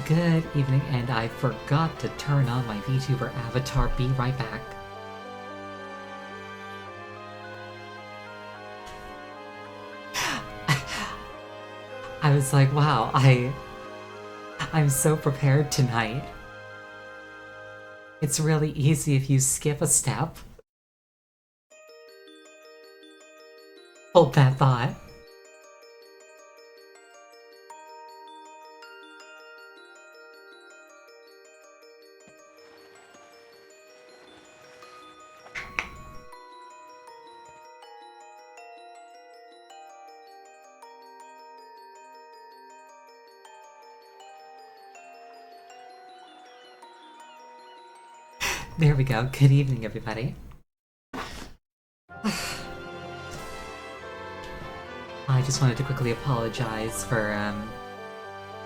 Good evening, and I forgot to turn on my VTuber avatar. Be right back. I was like, wow, I'm so prepared tonight. It's really easy if you skip a step. Hold that thought. There we go. Good evening, everybody. I just wanted to quickly apologize for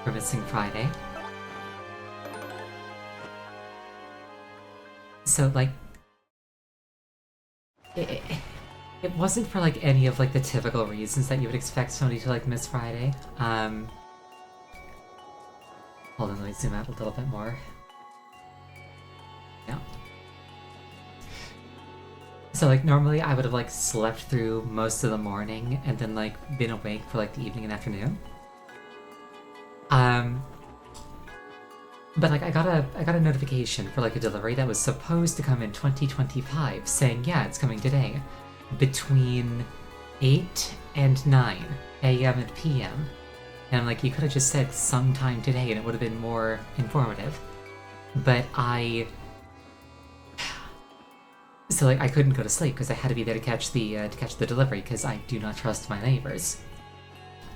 missing Friday. So, like, it wasn't for, like, any of, like, the typical reasons that you would expect somebody to, like, miss Friday. Hold on, let me zoom out a little bit more. Yeah. So, like, normally I would have, like, slept through most of the morning and then, like, been awake for, like, the evening and afternoon. But, like, I got a notification for, like, a delivery that was supposed to come in 2025 saying, yeah, it's coming today. Between 8 and 9 a.m. and p.m. And I'm like, you could have just said sometime today and it would have been more informative. But So, like, I couldn't go to sleep because I had to be there to catch the delivery because I do not trust my neighbors.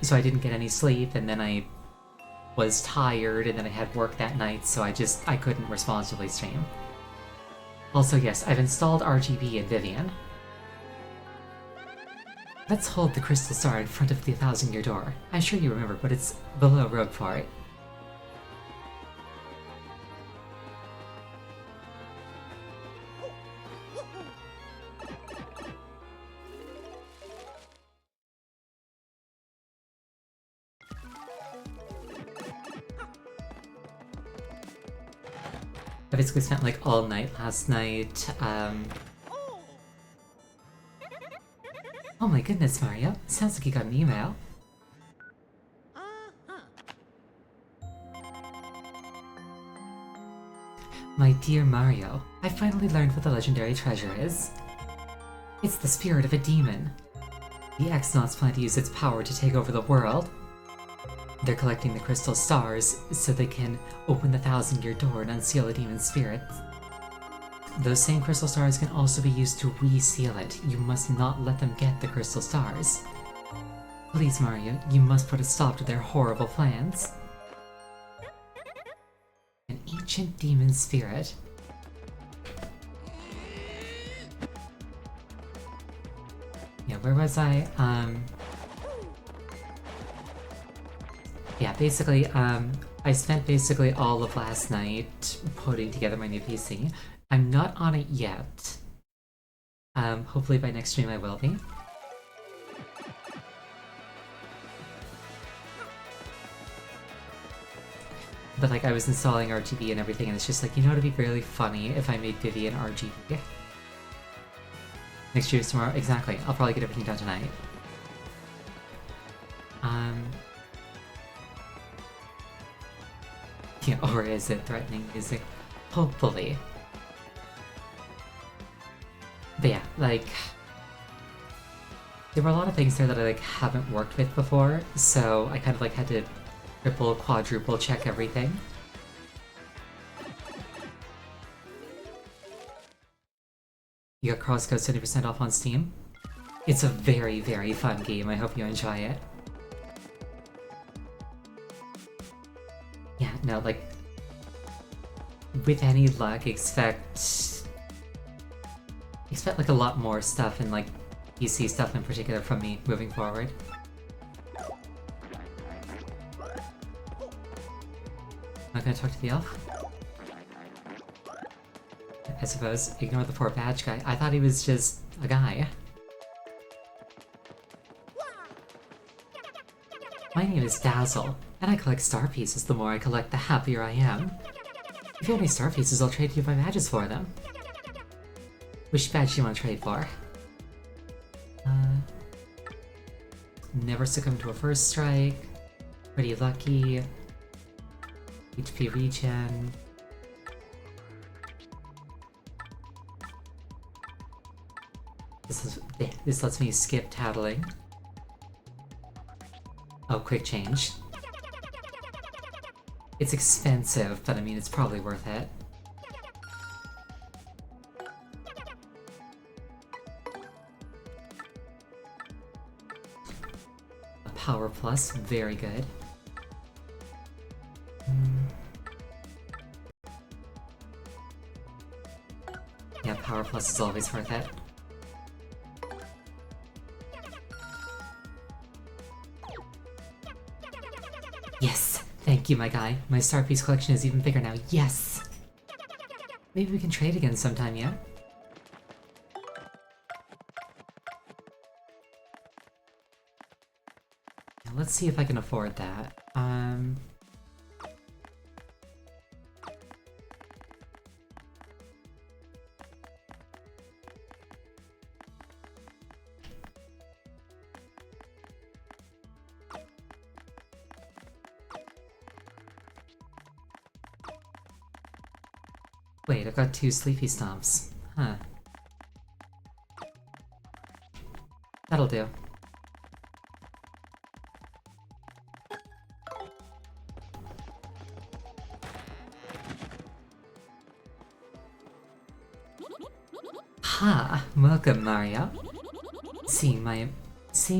So I didn't get any sleep, and then I was tired, and then I had work that night, so I couldn't responsibly stream. Also, yes, I've installed RGB in Vivian. Let's hold the crystal star in front of the 1,000-year door. I'm sure you remember, but it's below Roguefort. I basically spent like all night last night, Oh my goodness, Mario. Sounds like you got an email. My dear Mario, I finally learned what the legendary treasure is. It's the spirit of a demon. The X-Nauts plan to use its power to take over the world. They're collecting the crystal stars so they can open the 1,000-year door and unseal the demon's spirit. Those same crystal stars can also be used to reseal it. You must not let them get the crystal stars. Please, Mario, you must put a stop to their horrible plans. An ancient demon spirit. Yeah, where was I? Yeah, basically, I spent basically all of last night putting together my new PC. I'm not on it yet. Hopefully by next stream I will be. But like, I was installing RGB and everything, and it's just like, you know, it'd be really funny if I made Vivian RGB. Next stream is tomorrow? Exactly. I'll probably get everything done tonight. Yeah, or is it threatening music? Hopefully. But yeah, like, there were a lot of things there that I like haven't worked with before, so I kind of like had to triple, quadruple check everything. You got Crosscode 70% off on Steam. It's a very, very fun game. I hope you enjoy it. Yeah, no, like, with any luck, expect like a lot more stuff and like PC stuff in particular from me moving forward. Not gonna talk to the elf? I suppose. Ignore the poor badge guy. I thought he was just a guy. My name is Dazzle. And I collect star pieces. The more I collect, the happier I am. If you have any star pieces, I'll trade you my badges for them. Which badge do you want to trade for? Never succumb to a first strike. Pretty lucky. HP regen. This lets me skip tattling. Oh, quick change. It's expensive, but I mean, it's probably worth it. A power plus, very good. Yeah, power plus is always worth it. Yes! Thank you, my guy. My star piece collection is even bigger now. Yes! Maybe we can trade again sometime, yeah? Now let's see if I can afford that. Wait, I've got 2 sleepy stomps. Huh. That'll do. Ha! Welcome, Mario. Seeing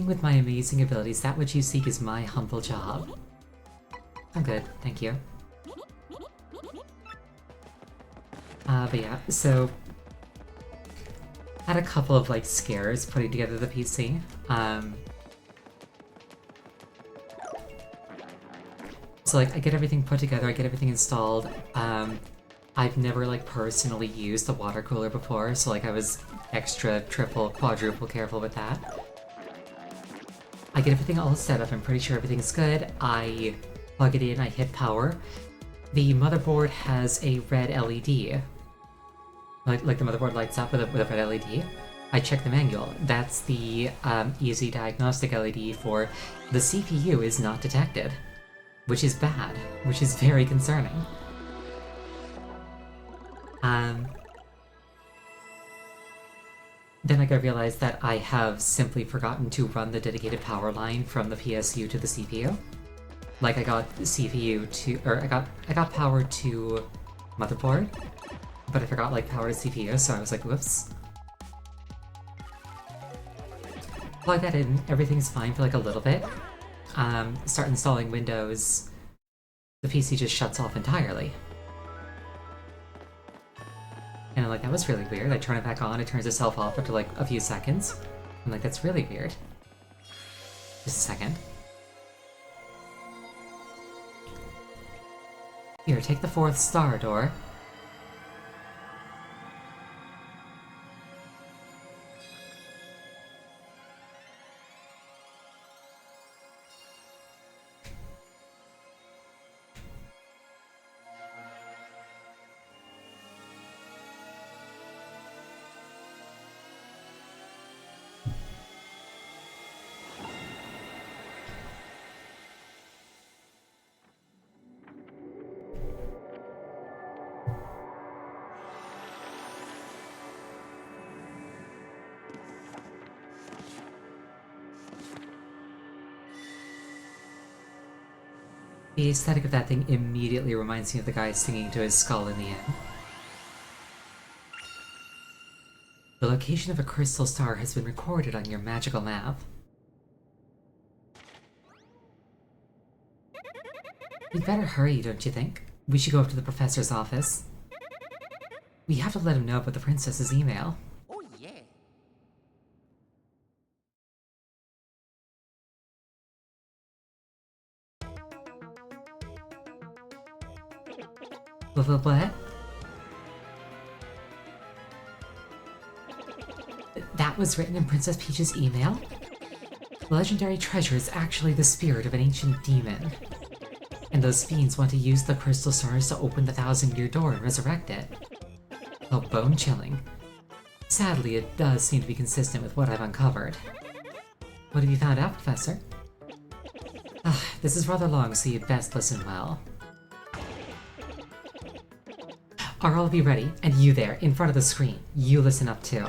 with my amazing abilities that which you seek is my humble job. I'm good, thank you. But yeah, so had a couple of like scares putting together the PC. So like I get everything put together, I get everything installed. I've never like personally used the water cooler before, so like I was extra, triple, quadruple careful with that. I get everything all set up, I'm pretty sure everything's good. I plug it in, I hit power. The motherboard has a red LED. Like the motherboard lights up with a red LED. I check the manual. That's the easy diagnostic LED for the CPU is not detected. Which is bad. Which is very concerning. Then I realized that I have simply forgotten to run the dedicated power line from the PSU to the CPU. Like I got CPU to, or I got power to motherboard, but I forgot like power to CPU, so I was like, whoops. Plug that in, everything's fine for like a little bit. Start installing Windows, the PC just shuts off entirely. And I'm like, that was really weird. I turn it back on, it turns itself off after like a few seconds. I'm like, that's really weird. Just a second. Here, take the 4th star, Door. The aesthetic of that thing immediately reminds me of the guy singing to his skull in the end. The location of a crystal star has been recorded on your magical map. We'd better hurry, don't you think? We should go up to the professor's office. We have to let him know about the princess's email. Oh, yeah. What? That was written in Princess Peach's email? The legendary treasure is actually the spirit of an ancient demon. And those fiends want to use the crystal stars to open the 1,000-year door and resurrect it. Oh, bone-chilling. Sadly, it does seem to be consistent with what I've uncovered. What have you found out, Professor? This is rather long, so you'd best listen well. Are all of you ready? And you there, in front of the screen, you listen up too.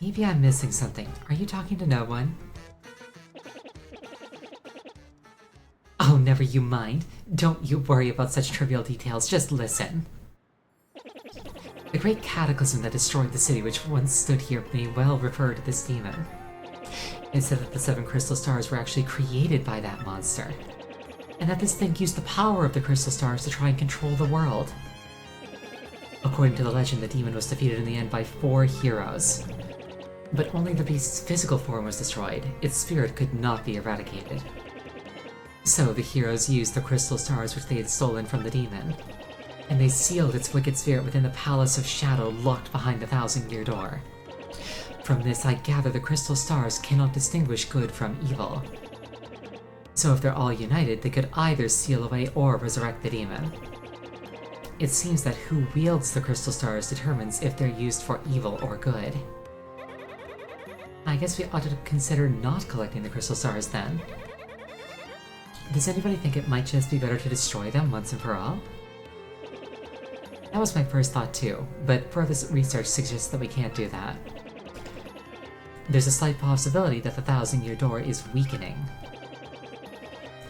Maybe I'm missing something. Are you talking to no one? Oh, never you mind. Don't you worry about such trivial details, just listen. The great cataclysm that destroyed the city which once stood here may well refer to this demon. It said that the 7 crystal stars were actually created by that monster, and that this thing used the power of the crystal stars to try and control the world. According to the legend, the demon was defeated in the end by 4 heroes. But only the beast's physical form was destroyed, its spirit could not be eradicated. So the heroes used the crystal stars which they had stolen from the demon, and they sealed its wicked spirit within the Palace of Shadow locked behind the 1,000-year door. From this I gather the crystal stars cannot distinguish good from evil. So if they're all united, they could either seal away or resurrect the demon. It seems that who wields the crystal stars determines if they're used for evil or good. I guess we ought to consider not collecting the crystal stars then. Does anybody think it might just be better to destroy them once and for all? That was my first thought too, but further research suggests that we can't do that. There's a slight possibility that the 1,000-year door is weakening.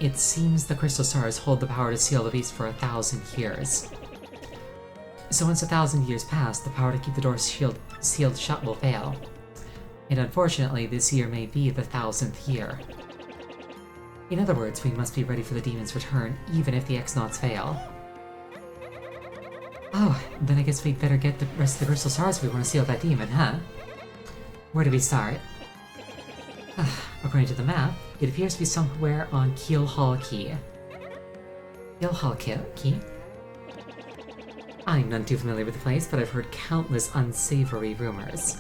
It seems the crystal stars hold the power to seal the beast for 1,000 years. So once 1,000 years pass, the power to keep the door sealed shut will fail. And unfortunately, this year may be the 1,000th year. In other words, we must be ready for the demon's return, even if the X-Nauts fail. Oh, then I guess we'd better get the rest of the crystal stars if we want to seal that demon, huh? Where do we start? According to the map, it appears to be somewhere on Keelhaul Key. Keelhaul Key? I'm none too familiar with the place, but I've heard countless unsavory rumors.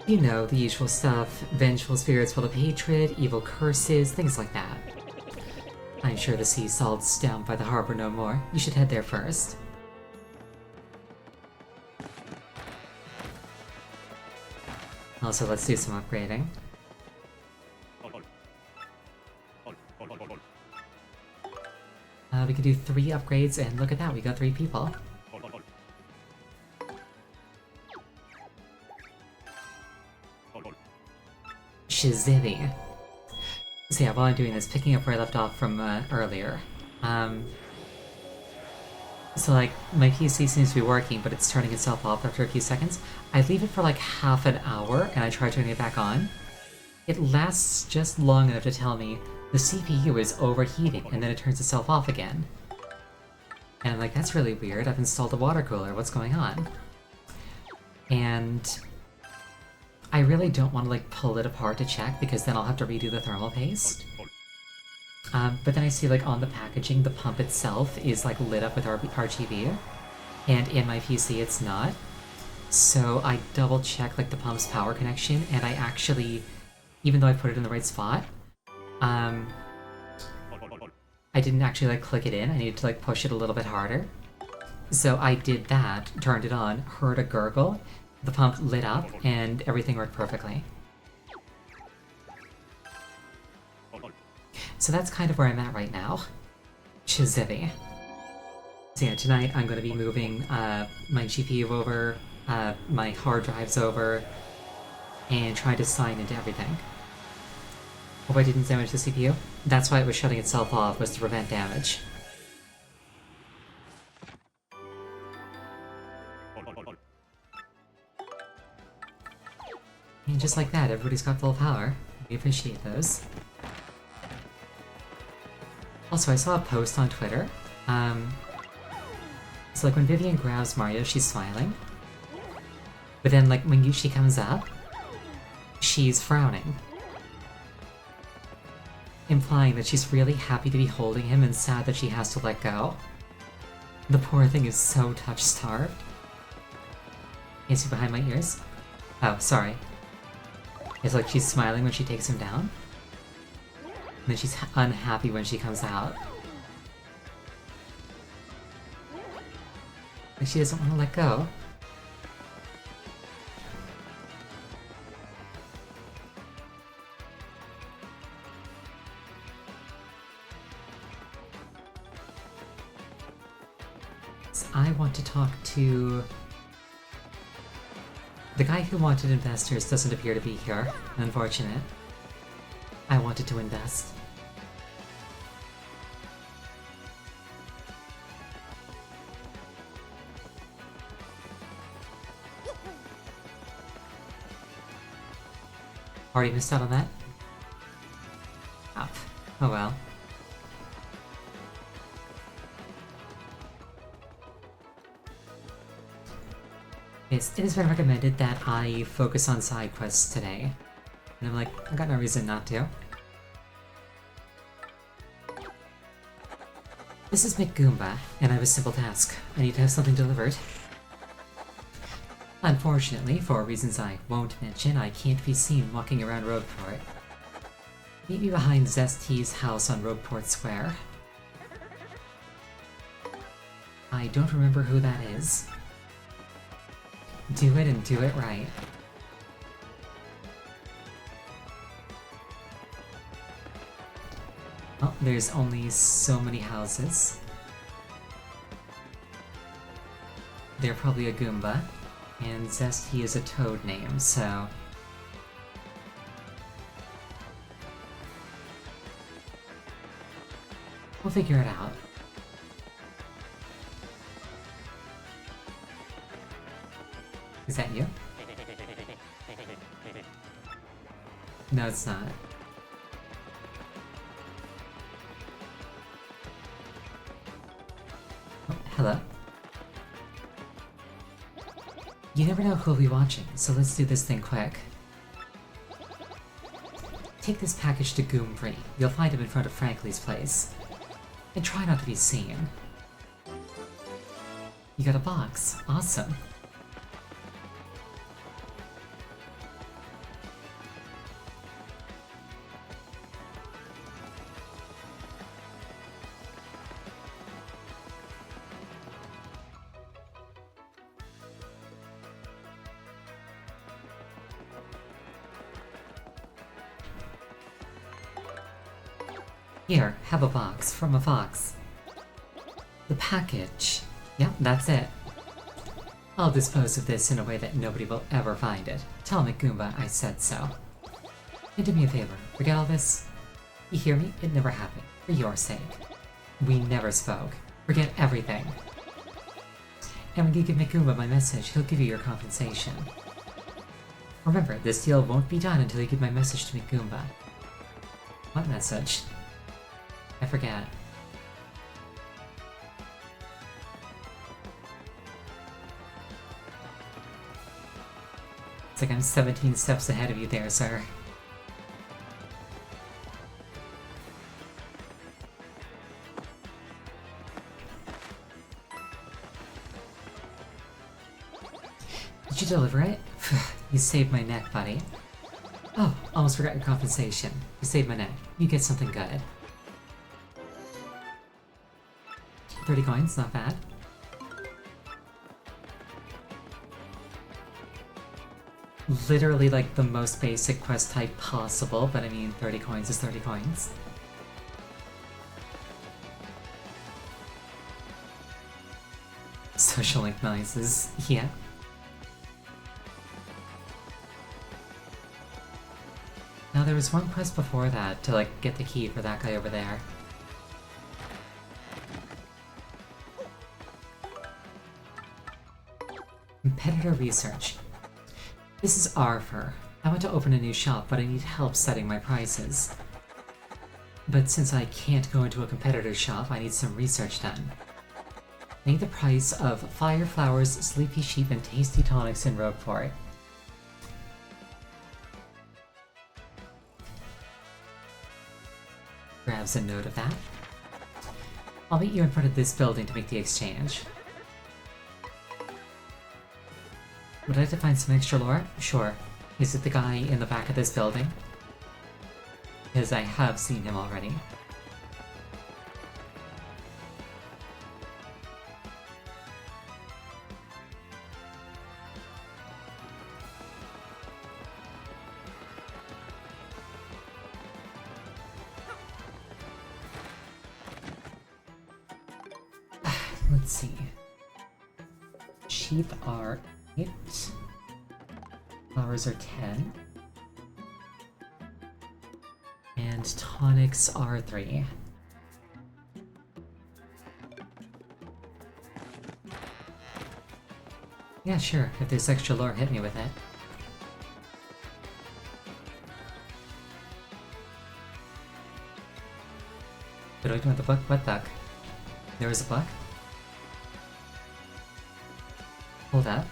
You know, the usual stuff, vengeful spirits full of hatred, evil curses, things like that. I'm sure the sea salt's down by the harbor no more. You should head there first. Also, let's do some upgrading. We can do 3 upgrades, and look at that, we got 3 people. Shizibby. So yeah, while I'm doing this, picking up where I left off from earlier. So like, my PC seems to be working, but it's turning itself off after a few seconds. I leave it for like half an hour, and I try turning it back on. It lasts just long enough to tell me the CPU is overheating, and then it turns itself off again. And I'm like, that's really weird, I've installed a water cooler, what's going on? And I really don't want to like pull it apart to check, because then I'll have to redo the thermal paste. But then I see like on the packaging, the pump itself is like lit up with RGB, and in my PC it's not. So I double check like the pump's power connection, and I actually, even though I put it in the right spot, I didn't actually like click it in, I needed to like push it a little bit harder. So I did that, turned it on, heard a gurgle, the pump lit up, and everything worked perfectly. So that's kind of where I'm at right now. Shizibby. So yeah, tonight I'm going to be moving my GPU over, my hard drives over, and trying to sign into everything. Hope I didn't damage the CPU. That's why it was shutting itself off, was to prevent damage. And just like that, everybody's got full power. We appreciate those. Also, I saw a post on Twitter. So like when Vivian grabs Mario, she's smiling. But then like when Yushi comes up, she's frowning. Implying that she's really happy to be holding him and sad that she has to let go. The poor thing is so touch-starved. Can you see behind my ears? Oh, sorry. It's like she's smiling when she takes him down. then she's unhappy when she comes out. And she doesn't want to let go. So I want to talk to... The guy who wanted investors doesn't appear to be here. Unfortunate. I wanted to invest. Already missed out on that? Up. Oh well. Yes, it has been recommended that I focus on side quests today. And I'm like, I got no reason not to. This is McGoomba, and I have a simple task. I need to have something delivered. Unfortunately, for reasons I won't mention, I can't be seen walking around Rogueport. Meet me behind Zest's house on Rogueport Square. I don't remember who that is. Do it and do it right. Oh, there's only so many houses. They're probably a Goomba. And Zesty is a toad name, so... we'll figure it out. Is that you? No, it's not. Oh, hello. You never know who'll be watching, so let's do this thing quick. Take this package to Goomfree. You'll find him in front of Frankly's place. And try not to be seen. You got a box. Awesome. Here, have a box from a fox. The package. Yep, that's it. I'll dispose of this in a way that nobody will ever find it. Tell McGoomba I said so. And do me a favor, forget all this? You hear me? It never happened. For your sake. We never spoke. Forget everything. And when you give McGoomba my message, he'll give you your compensation. Remember, this deal won't be done until you give my message to McGoomba. What message? I forget. It's like I'm 17 steps ahead of you there, sir. Did you deliver it? You saved my neck, buddy. Oh, almost forgot your compensation. You saved my neck. You get something good. 30 coins, not bad. Literally like the most basic quest type possible, but I mean 30 coins is 30 coins. Social link noises, yeah. Now there was one quest before that to like get the key for that guy over there. Competitor research. This is Arthur. I want to open a new shop, but I need help setting my prices. But since I can't go into a competitor's shop, I need some research done. I need the price of Fire Flowers, Sleepy Sheep, and Tasty Tonics in Rogueport. Grabs a note of that. I'll meet you in front of this building to make the exchange. Would I like to find some extra lore? Sure. Is it the guy in the back of this building? because I have seen him already. Let's see. Sheep are 8. Flowers are 10. And tonics are 3. Yeah, sure. If there's extra lore, hit me with it. Did I do with the book? What duck? There was a book? Hold up.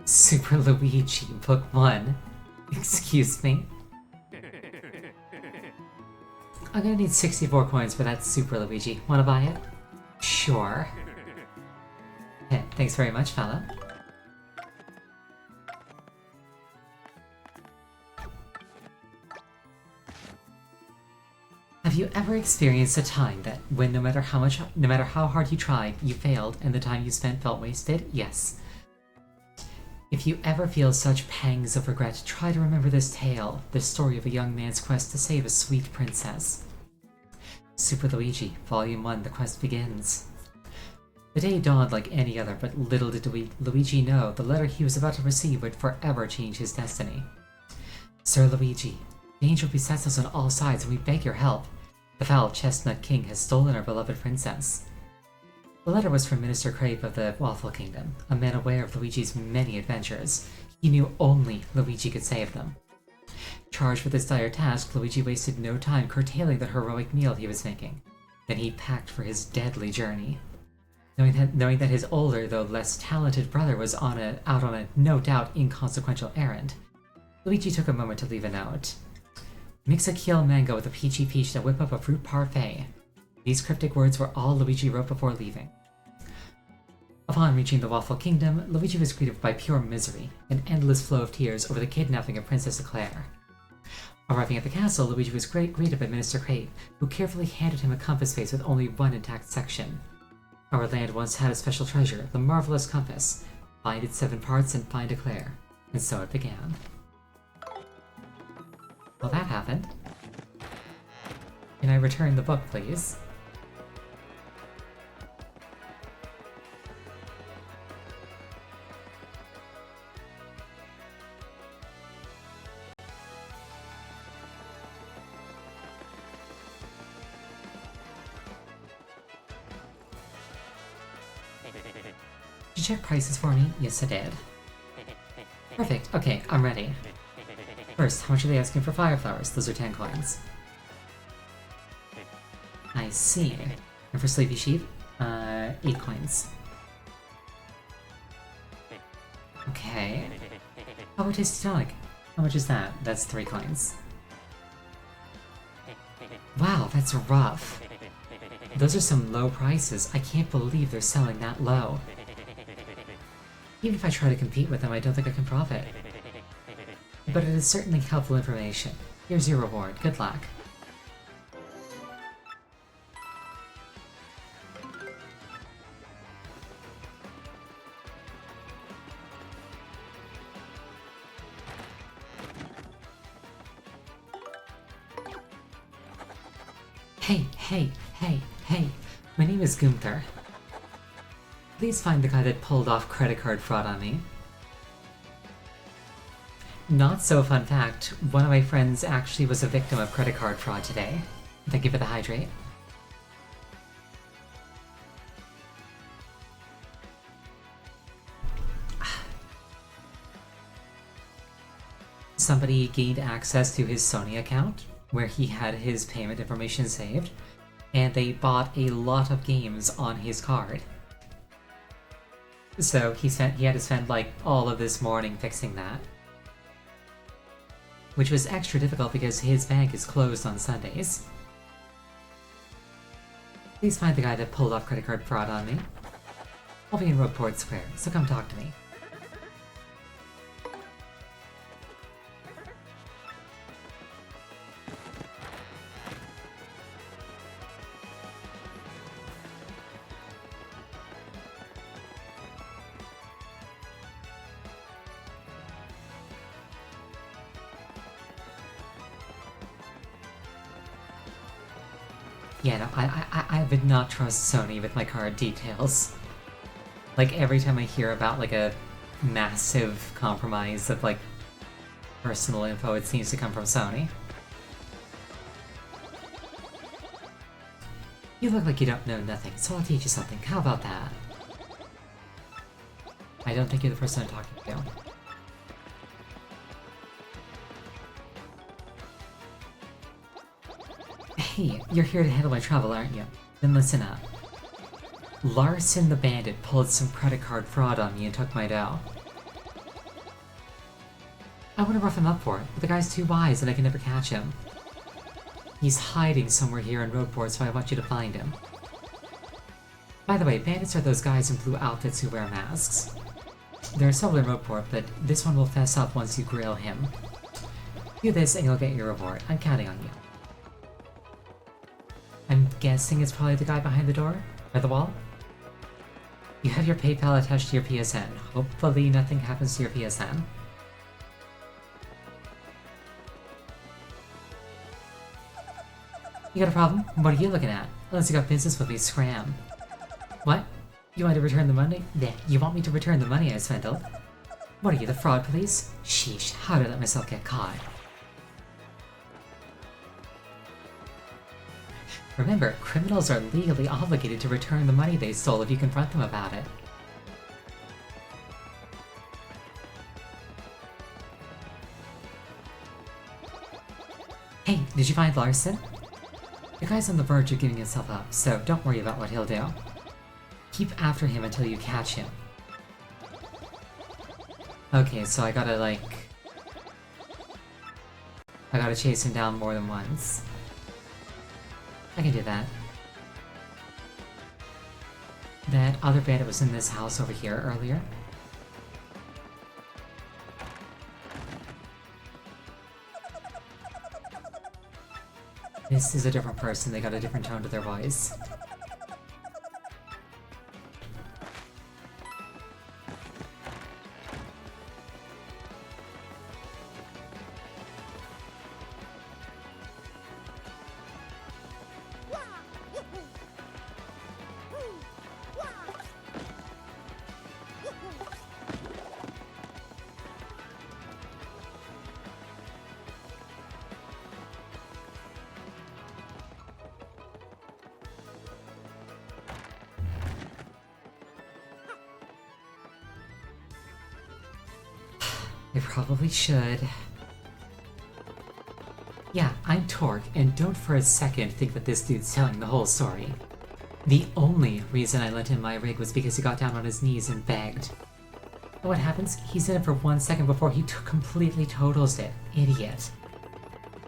Super Luigi, Book 1. Excuse me. I'm gonna need 64 coins for that Super Luigi. Wanna buy it? Sure. Hey, thanks very much, fella. Have you ever experienced a time that when no matter how hard you tried, you failed and the time you spent felt wasted? Yes. If you ever feel such pangs of regret, try to remember this tale, the story of a young man's quest to save a sweet princess. Super Luigi, Volume 1, the quest begins. The day dawned like any other, but little did Luigi know the letter he was about to receive would forever change his destiny. Sir Luigi, danger besets us on all sides and we beg your help. The foul Chestnut King has stolen our beloved princess. The letter was from Minister Crave of the Waffle Kingdom, a man aware of Luigi's many adventures. He knew only Luigi could save them. Charged with this dire task, Luigi wasted no time curtailing the heroic meal he was making. Then he packed for his deadly journey. Knowing that his older, though less talented brother was out on a no doubt inconsequential errand, Luigi took a moment to leave a note. Mix a Keel mango with a peachy peach to whip up a fruit parfait. These cryptic words were all Luigi wrote before leaving. Upon reaching the Waffle Kingdom, Luigi was greeted by pure misery, an endless flow of tears over the kidnapping of Princess Eclair. Arriving at the castle, Luigi was greeted by Minister Crave, who carefully handed him a compass face with only one intact section. Our land once had a special treasure, the marvelous compass. Find its 7 parts and find Eclair. And so it began. Well, that happened. Can I return the book, please? Did you check prices for me? Yes, I did. Perfect. Okay, I'm ready. First, how much are they asking for fire flowers? Those are 10 coins. I see. And for Sleepy Sheep, 8 coins. Okay. How about Tasty Tonic? How much is that? That's 3 coins. Wow, that's rough. Those are some low prices. I can't believe they're selling that low. Even if I try to compete with them, I don't think I can profit. But it is certainly helpful information. Here's your reward. Good luck. Hey, my name is Gunther. Please find the guy that pulled off credit card fraud on me. Not so fun fact, one of my friends actually was a victim of credit card fraud today. Thank you for the hydrate. Somebody gained access to his Sony account, where he had his payment information saved, and they bought a lot of games on his card. So he had to spend like all of this morning fixing that. Which was extra difficult because his bank is closed on Sundays. Please find the guy that pulled off credit card fraud on me. I'll be in Rogueport Square, so come talk to me. Yeah, no, I would not trust Sony with my card details. Like, every time I hear about, like, a massive compromise of, like, personal info, it seems to come from Sony. You look like you don't know nothing, so I'll teach you something. How about that? I don't think you're the person I'm talking to. Hey, you're here to handle my travel, aren't you? Then listen up. Larson the Bandit pulled some credit card fraud on me and took my dough. I want to rough him up for it, but the guy's too wise and I can never catch him. He's hiding somewhere here in Rogueport, so I want you to find him. By the way, bandits are those guys in blue outfits who wear masks. There are several in Rogueport, but this one will fess up once you grill him. Do this and you'll get your reward. I'm counting on you. I'm guessing it's probably the guy behind the door? Or the wall? You have your PayPal attached to your PSN. Hopefully nothing happens to your PSN. You got a problem? What are you looking at? Unless you got business with me, scram. What? You want to return the money? Yeah, you want me to return the money I swindled? What are you, the fraud police? Sheesh, how did I let myself get caught? Remember, criminals are legally obligated to return the money they stole if you confront them about it. Hey, did you find Larson? The guy's on the verge of giving himself up, so don't worry about what he'll do. Keep after him until you catch him. Okay, so I gotta chase him down more than once. I can do that. That other bandit was in this house over here earlier. This is a different person, they got a different tone to their voice. I probably should. Yeah, I'm Torque, and don't for a second think that this dude's telling the whole story. The only reason I lent him my rig was because he got down on his knees and begged. And what happens? He's in it for 1 second before he completely totals it. Idiot.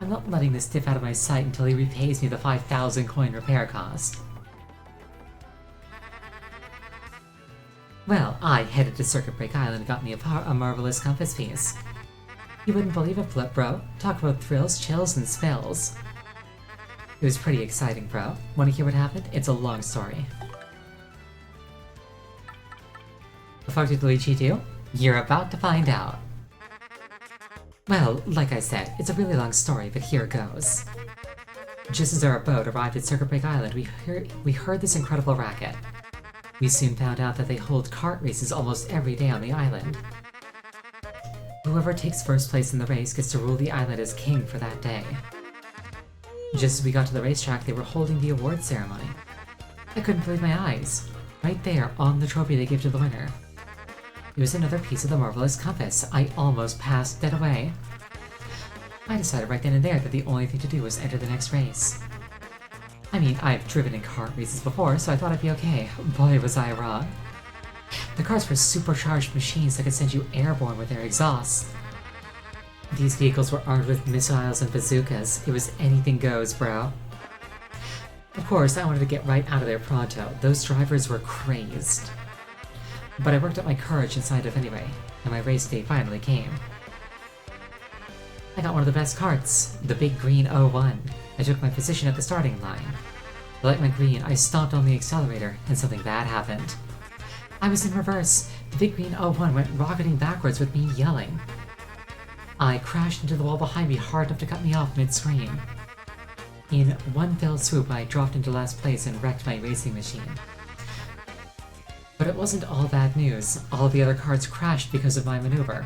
I'm not letting this dip out of my sight until he repays me the 5,000 coin repair cost. Well, I headed to Circuit Break Island and got me a marvelous compass piece. You wouldn't believe it, bro. Talk about thrills, chills, and spells. It was pretty exciting, bro. Wanna hear what happened? It's a long story. The fuck did Luigi do? You're about to find out. Well, like I said, it's a really long story, but here goes. Just as our boat arrived at Circuit Break Island, we heard this incredible racket. We soon found out that they hold kart races almost every day on the island. Whoever takes first place in the race gets to rule the island as king for that day. Just as we got to the racetrack, they were holding the award ceremony. I couldn't believe my eyes. Right there, on the trophy they give to the winner. It was another piece of the marvelous compass. I almost passed that away. I decided right then and there that the only thing to do was enter the next race. I mean, I've driven in kart races before, so I thought I'd be okay. Boy, was I wrong. The cars were supercharged machines that could send you airborne with their exhausts. These vehicles were armed with missiles and bazookas. It was anything goes, bro. Of course, I wanted to get right out of there pronto. Those drivers were crazed. But I worked up my courage inside of anyway, and my race day finally came. I got one of the best carts, the big green O1. I took my position at the starting line. The light went green, I stomped on the accelerator, and something bad happened. I was in reverse. The big green O1 went rocketing backwards with me yelling. I crashed into the wall behind me hard enough to cut me off mid-screen. In one fell swoop, I dropped into last place and wrecked my racing machine. But it wasn't all bad news. All the other cars crashed because of my maneuver.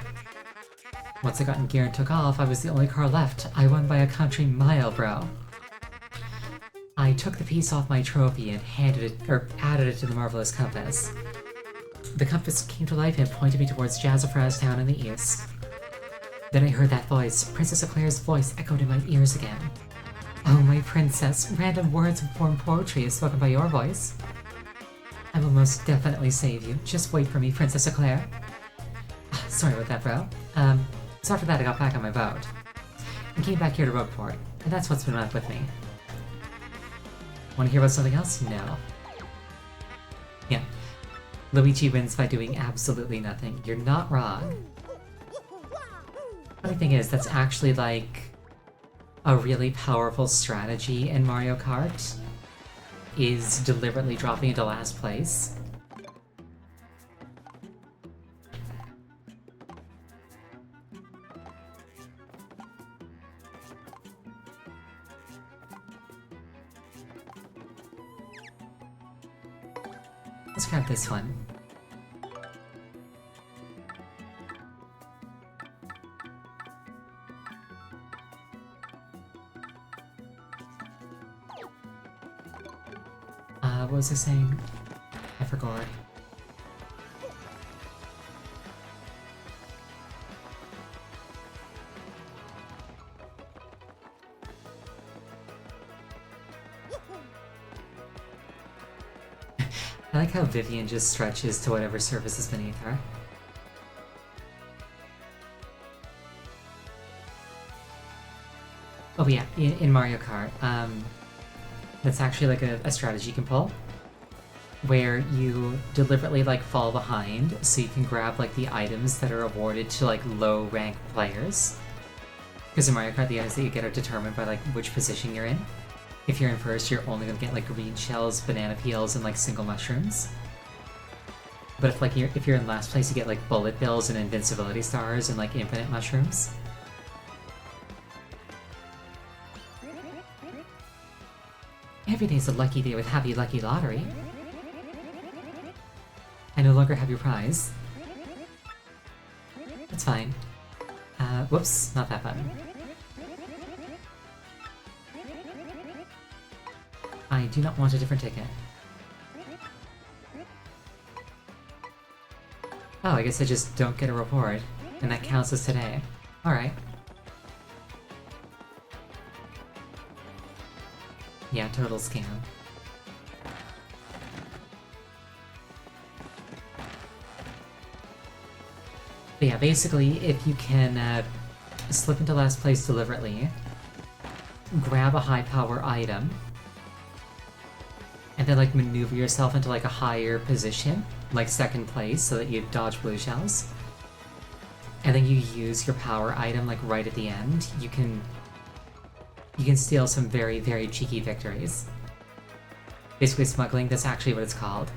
Once I got in gear and took off, I was the only car left. I won by a country mile, bro. I took the piece off my trophy and added it to the marvelous compass. The compass came to life and pointed me towards Jazzafraz Town in the east. Then I heard that voice. Princess Eclair's voice echoed in my ears again. Oh, my princess, random words and form poetry is spoken by your voice. I will most definitely save you. Just wait for me, Princess Eclair. Sorry about that, bro. So after that I got back on my boat. And came back here to Rogueport, and that's what's been up with me. Wanna hear about something else? No. Yeah. Luigi wins by doing absolutely nothing. You're not wrong. Funny thing is, that's actually like a really powerful strategy in Mario Kart, is deliberately dropping into last place. Let's grab this one. What was I saying? I forgot. I like how Vivian just stretches to whatever surface is beneath her. Oh yeah, in Mario Kart, that's actually like a strategy you can pull, where you deliberately like fall behind so you can grab like the items that are awarded to like low rank players. Because in Mario Kart, the items that you get are determined by like which position you're in. If you're in first, you're only gonna get like green shells, banana peels, and like single mushrooms. But if you're in last place, you get like bullet bills and invincibility stars and like infinite mushrooms. Every day's a lucky day with Happy Lucky Lottery. I no longer have your prize. That's fine. Whoops, not that button. I do not want a different ticket. Oh, I guess I just don't get a reward, and that counts as today. Alright. Yeah, total scam. But yeah, basically, if you can slip into last place deliberately, grab a high power item, and then like maneuver yourself into like a higher position, like second place, so that you dodge blue shells, and then you use your power item like right at the end, you can steal some very, very cheeky victories. Basically smuggling, that's actually what it's called.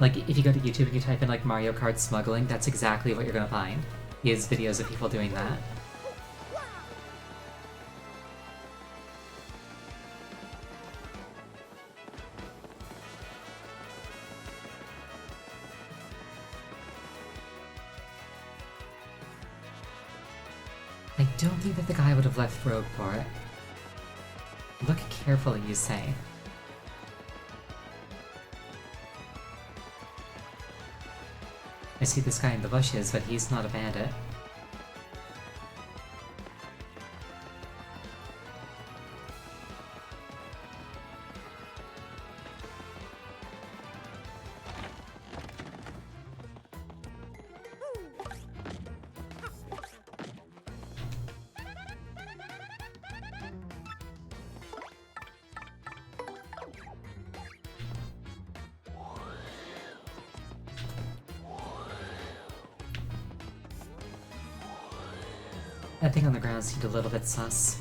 Like, if you go to YouTube and you type in like Mario Kart smuggling, that's exactly what you're gonna find, is videos of people doing that. I don't think that the guy would have left Rogueport. Look carefully, you say. I see this guy in the bushes, but he's not a bandit. That thing on the ground seemed a little bit sus.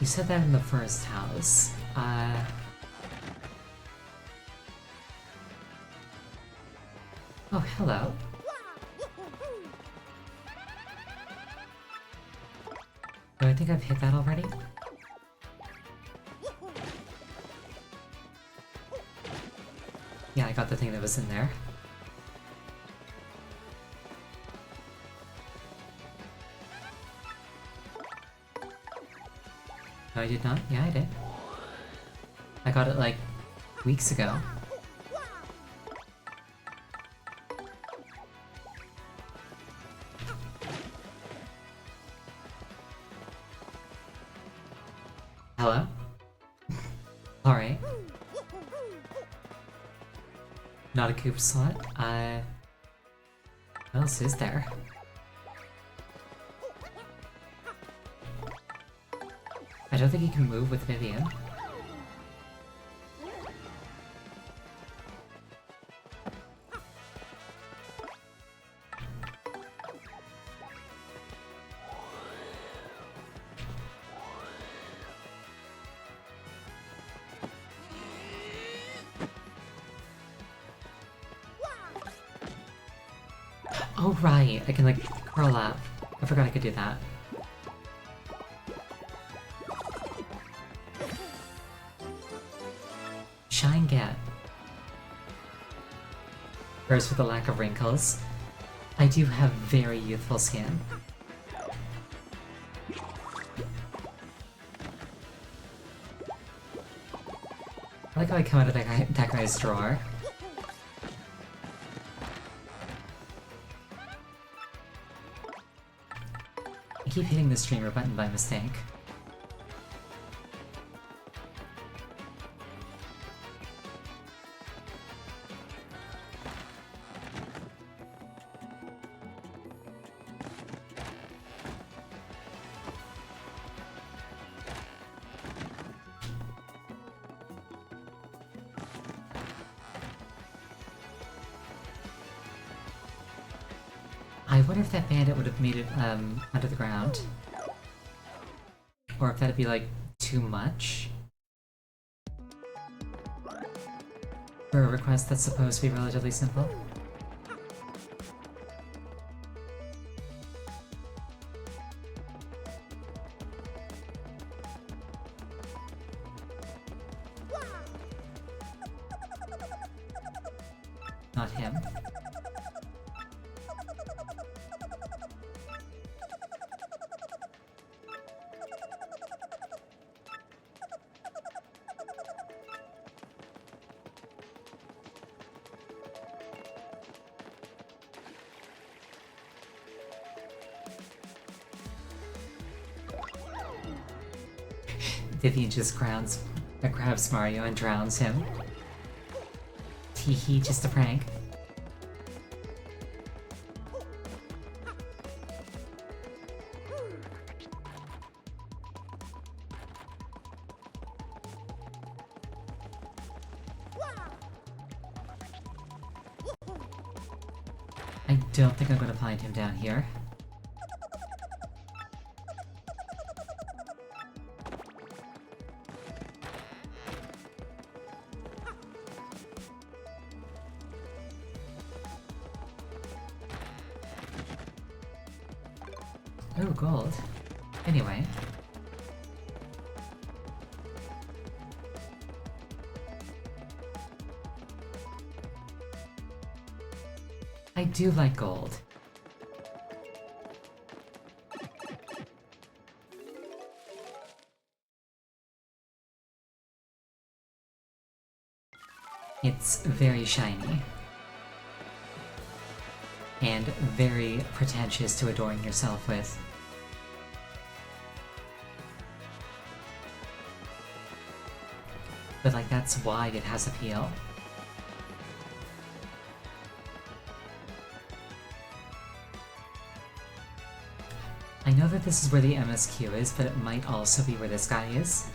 You said that in the first house. Oh, hello. Do I think I've hit that already? Yeah, I got the thing that was in there. No, I did not? Yeah, I did. I got it, like, weeks ago. Hello? Alright. Not a coop slot? What else is there? I don't think he can move with Vivian. Oh right, I can like curl up. I forgot I could do that. Shine get. First with the lack of wrinkles. I do have very youthful skin. I like how I come out of that guy's drawer. I keep hitting the streamer button by mistake. I wonder if that bandit would have made it under the ground. Or if that'd be like too much. For a request that's supposed to be relatively simple. Not him. Vivian just grabs Mario and drowns him. Teehee, just a prank. I don't think I'm gonna find him down here. Oh, gold. Anyway. I do like gold. It's very shiny. And very pretentious to adorn yourself with. But like, that's why it has appeal. I know that this is where the MSQ is, but it might also be where this guy is.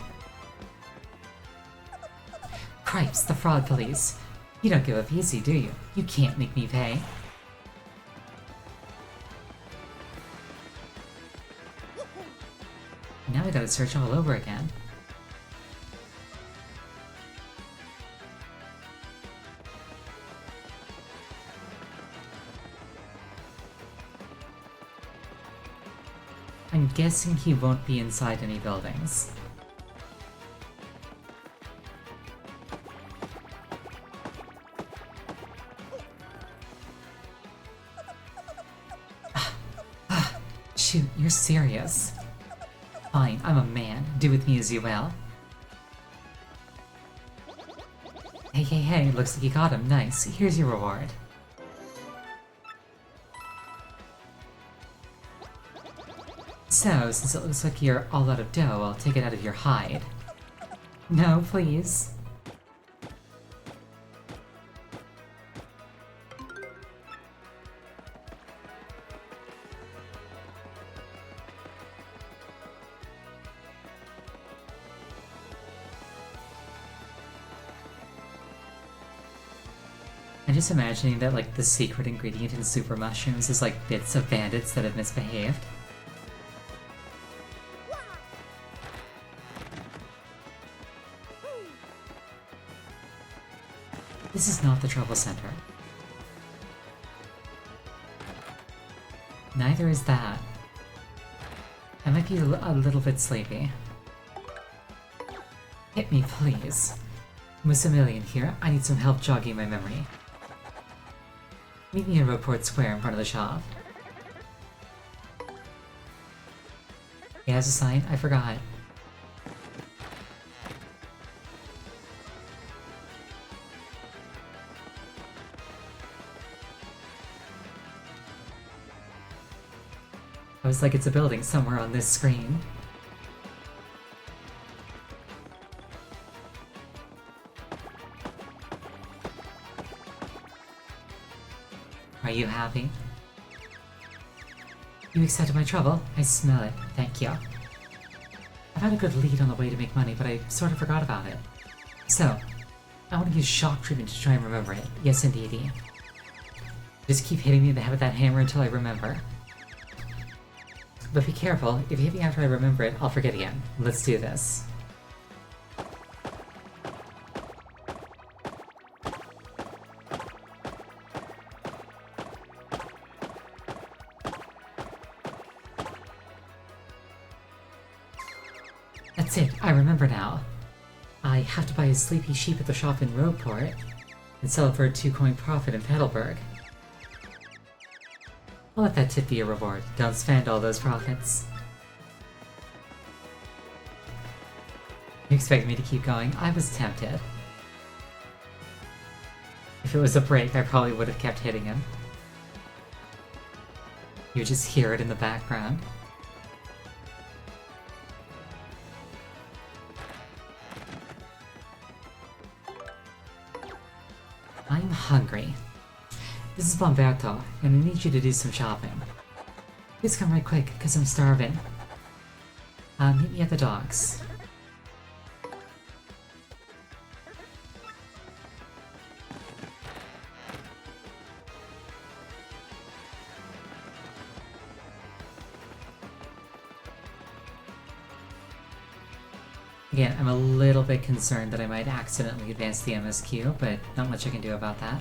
Cripes, the fraud police. You don't give up easy, do you? You can't make me pay. Now I gotta search all over again. I'm guessing he won't be inside any buildings. Shoot, you're serious. Fine, I'm a man. Do with me as you will. Hey, looks like you got him. Nice. Here's your reward. So, since it looks like you're all out of dough, I'll take it out of your hide. No, please. I'm just imagining that, like, the secret ingredient in super mushrooms is, like, bits of bandits that have misbehaved. This is not the trouble center. Neither is that. I might be a little bit sleepy. Hit me, please. Mussamillion here. I need some help jogging my memory. Meet me in Roadport Square in front of the shop. He has a sign? I forgot. I was like, it's a building somewhere on this screen. Are you happy? You accepted my trouble? I smell it. Thank you. I've had a good lead on the way to make money, but I sort of forgot about it. So, I want to use shock treatment to try and remember it. Yes, indeedy. Just keep hitting me in the head with that hammer until I remember. But be careful, if you hit me after I remember it, I'll forget again. Let's do this. That's it, I remember now. I have to buy a sleepy sheep at the shop in Roadport and sell it for a 2-coin profit in Petalburg. I'll let that tip be a reward. Don't spend all those profits. You expect me to keep going? I was tempted. If it was a break, I probably would have kept hitting him. You just hear it in the background. I'm hungry. This is Bomberto, and I need you to do some shopping. Please come right quick, because I'm starving. Meet me at the docks. Again, I'm a little bit concerned that I might accidentally advance the MSQ, but not much I can do about that.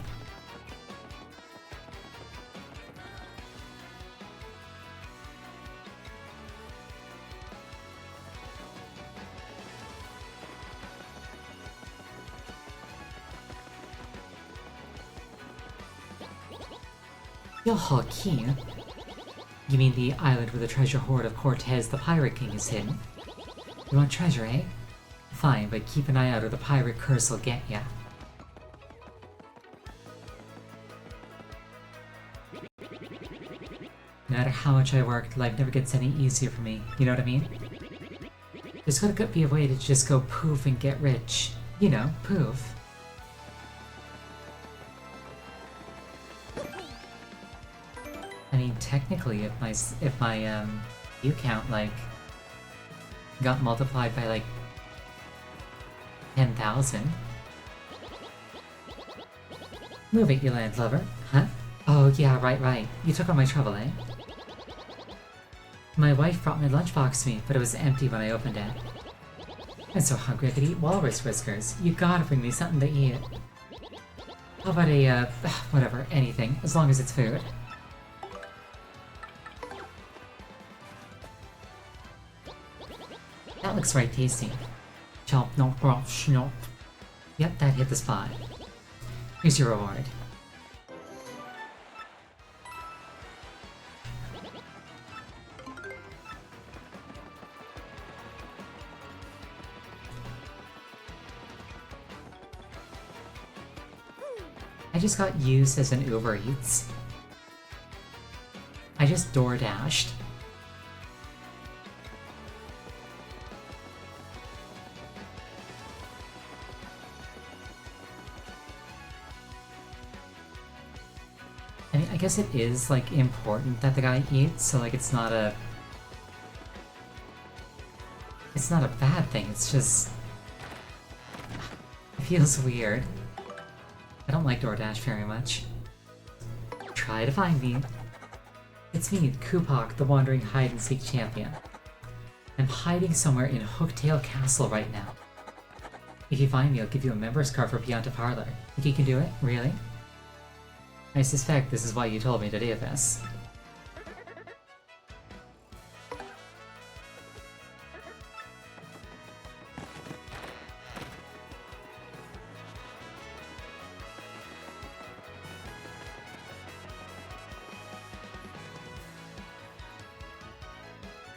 Yoho-Ki? You mean the island where the treasure hoard of Cortez the Pirate King is hidden? You want treasure, eh? Fine, but keep an eye out or the pirate curse will get ya. No matter how much I worked, life never gets any easier for me, you know what I mean? There's gotta be a way to just go poof and get rich. You know, poof. I mean, technically, if my view count, like, got multiplied by, like, 10,000, Move it, you landlubber. Huh? Oh, yeah, right. You took all my trouble, eh? My wife brought my lunchbox to me, but it was empty when I opened it. I'm so hungry I could eat walrus whiskers. You gotta bring me something to eat. How about a, whatever, anything, as long as it's food. That looks right tasty. Chomp, no, grump, schnop. Yep, that hit the spot. Here's your reward. I just got used as an Uber Eats. I just door dashed. I mean, I guess it is, like, important that the guy eats, so, like, it's not a... It's not a bad thing, it's just... It feels weird. I don't like DoorDash very much. Try to find me. It's me, Kupak, the wandering hide-and-seek champion. I'm hiding somewhere in Hooktail Castle right now. If you find me, I'll give you a member's card for Pianta Parlor. Think you can do it? Really? I suspect this is why you told me to do this.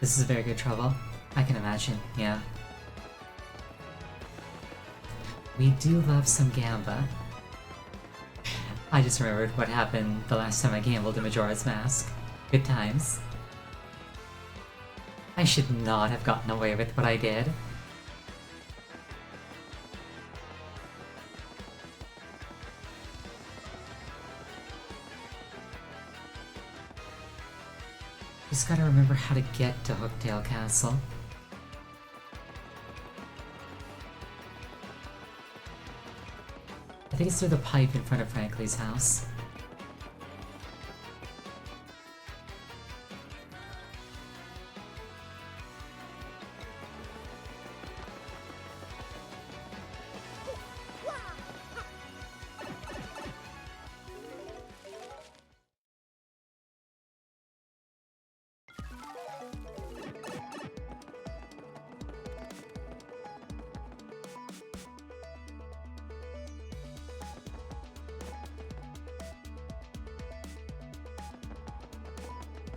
This is very good trouble. I can imagine, yeah. We do love some Gamba. I just remembered what happened the last time I gambled in Majora's Mask. Good times. I should not have gotten away with what I did. Just gotta remember how to get to Hooktail Castle. I think it's through the pipe in front of Frankly's house.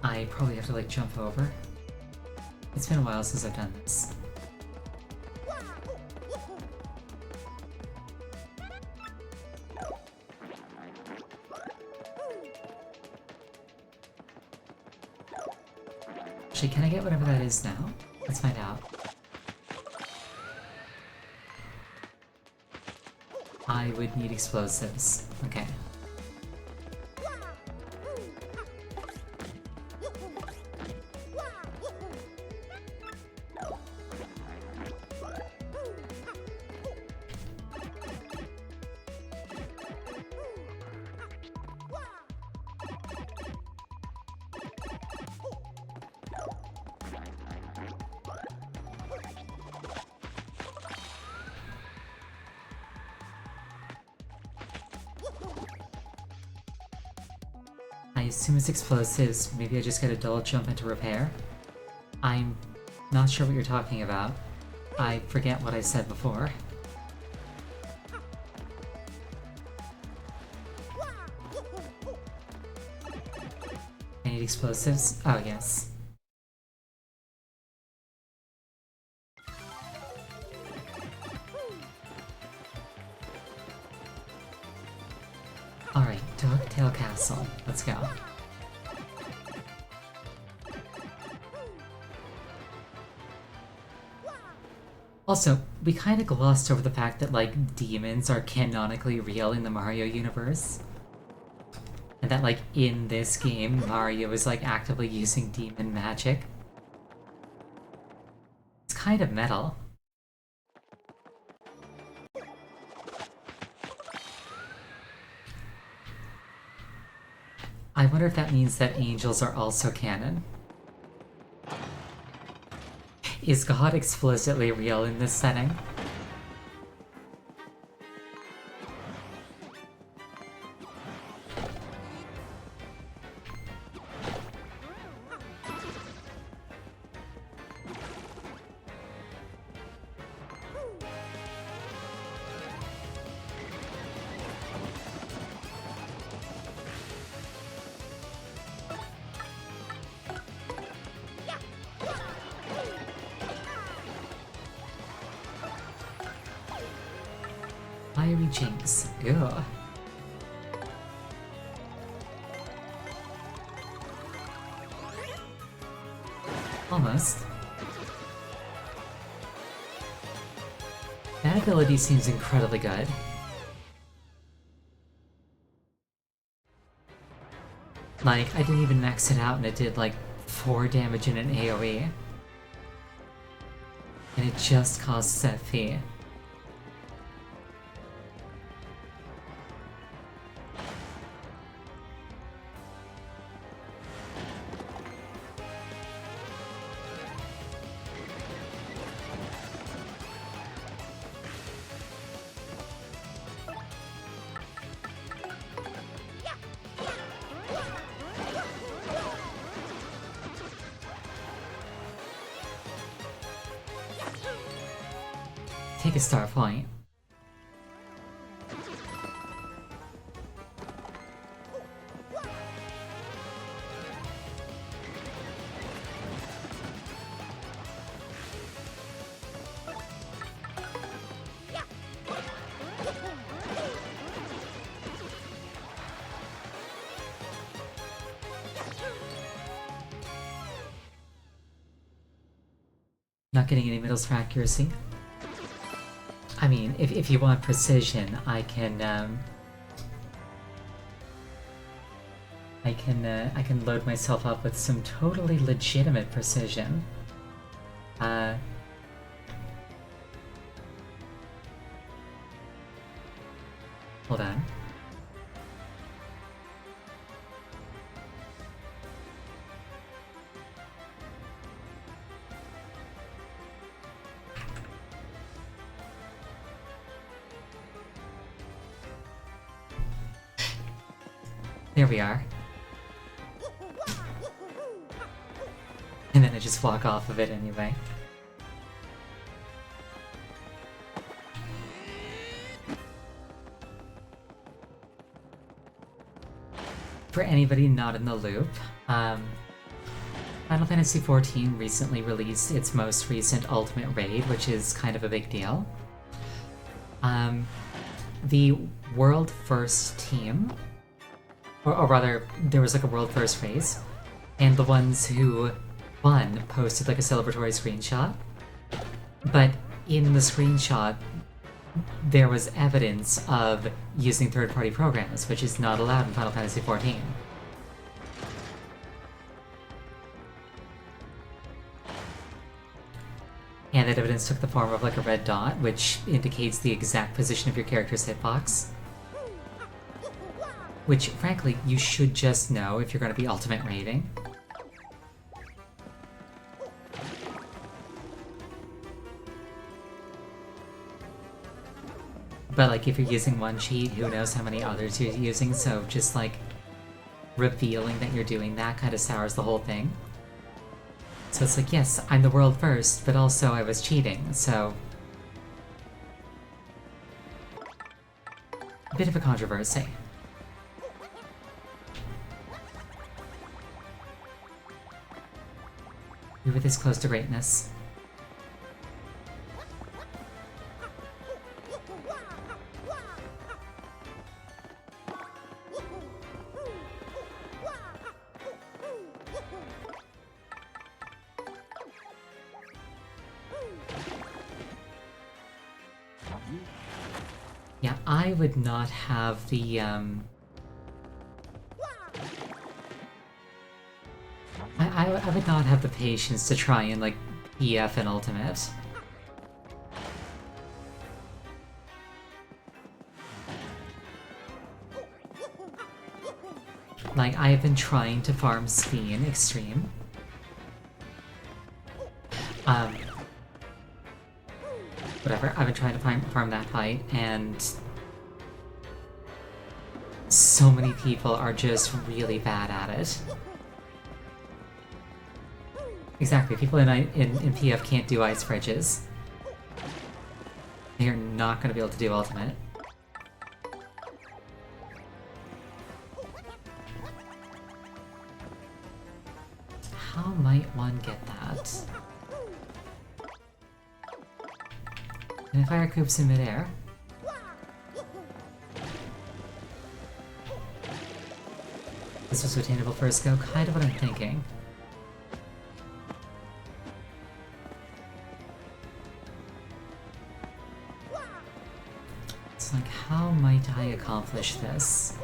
I probably have to, like, jump over. It's been a while since I've done this. Actually, can I get whatever that is now? Let's find out. I would need explosives. Okay. I assume it's explosives. Maybe I just get a double jump into repair? I'm not sure what you're talking about. I forget what I said before. I need explosives? Oh, yes. Alright, to Hooktail Castle. Let's go. Also, we kinda glossed over the fact that, like, demons are canonically real in the Mario universe. And that, like, in this game, Mario is, like, actively using demon magic. It's kind of metal. I wonder if that means that angels are also canon. Is God explicitly real in this setting? Fiery Jinx. Ew. Almost. That ability seems incredibly good. Like, I didn't even max it out and it did like 4 damage in an AoE. And it just causes that fee. Take a star point. Not getting any middles for accuracy. I mean, if you want precision, I can load myself up with some totally legitimate precision. Hold on. There we are. And then I just walk off of it anyway. For anybody not in the loop, Final Fantasy XIV recently released its most recent Ultimate Raid, which is kind of a big deal. The world first team, or rather, there was like a world first race, and the ones who won posted like a celebratory screenshot. But in the screenshot, there was evidence of using third-party programs, which is not allowed in Final Fantasy XIV. And that evidence took the form of like a red dot, which indicates the exact position of your character's hitbox. Which, frankly, you should just know if you're going to be ultimate raiding. But like, if you're using one cheat, who knows how many others you're using, so just like, revealing that you're doing that kind of sours the whole thing. So it's like, yes, I'm the world first, but also I was cheating, so... a bit of a controversy. We were this close to greatness. Yeah, I would not have the, I would not have the patience to try and, like, PF an ultimate. Like, I've been trying to farm Speen Extreme. Whatever, I've been trying to farm that fight, and so many people are just really bad at it. Exactly, people in PF can't do ice fridges. They're not going to be able to do ultimate. How might one get that? Can I fire Koops in midair? This was attainable first go, kind of what I'm thinking. It's like, how might I accomplish this?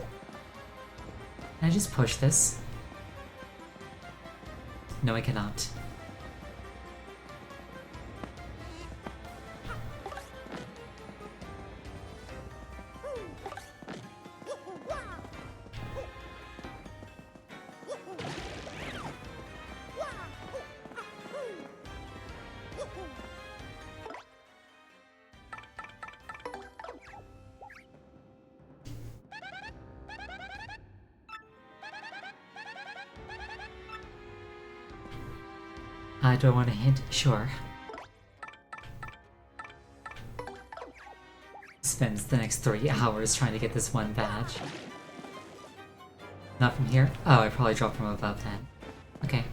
Can I just push this? No, I cannot. Do I want to hint? Sure. Spends the next 3 hours trying to get this one badge. Not from here? Oh, I probably dropped from above then. Okay.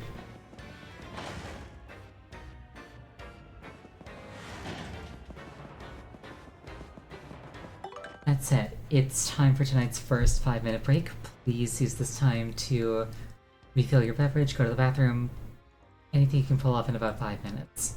That's it. It's time for tonight's first 5-minute break. Please use this time to refill your beverage, go to the bathroom, anything you can pull off in about 5 minutes.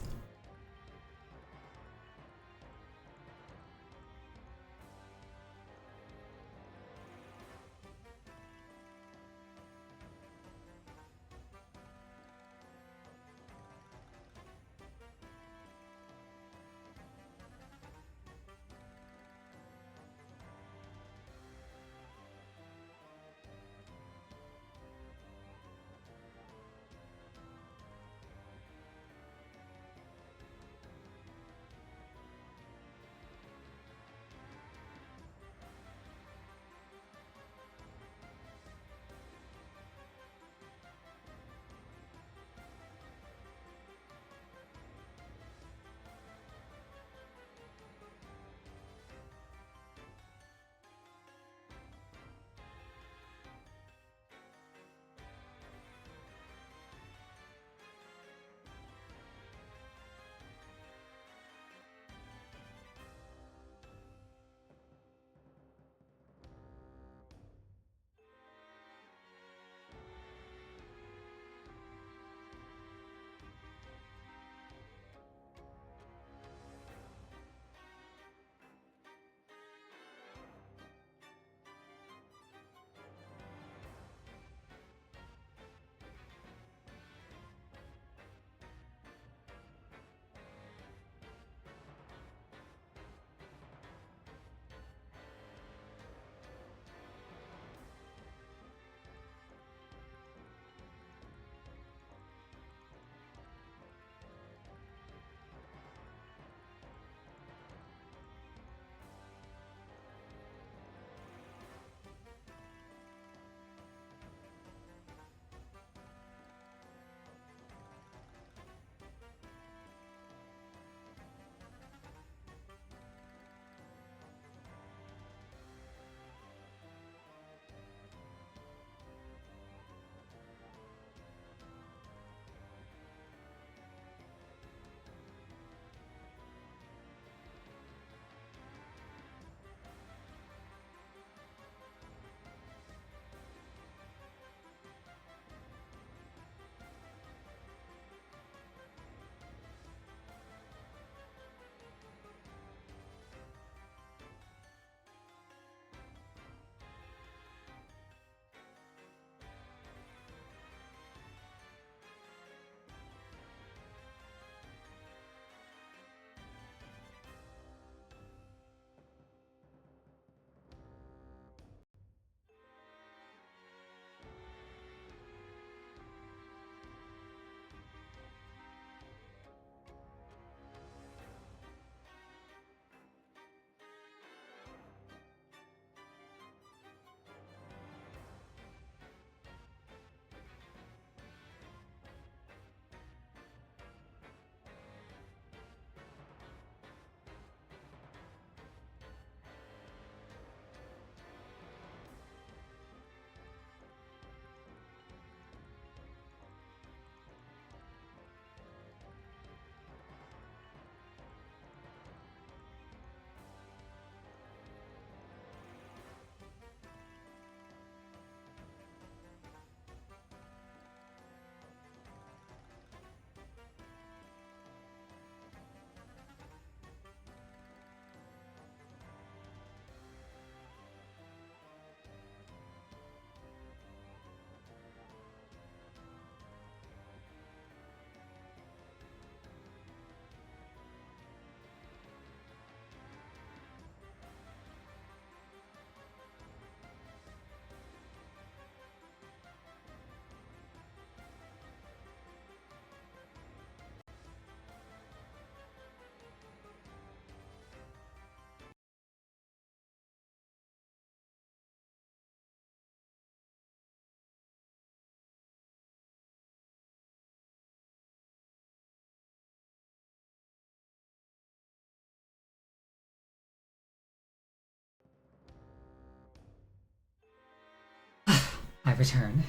I return.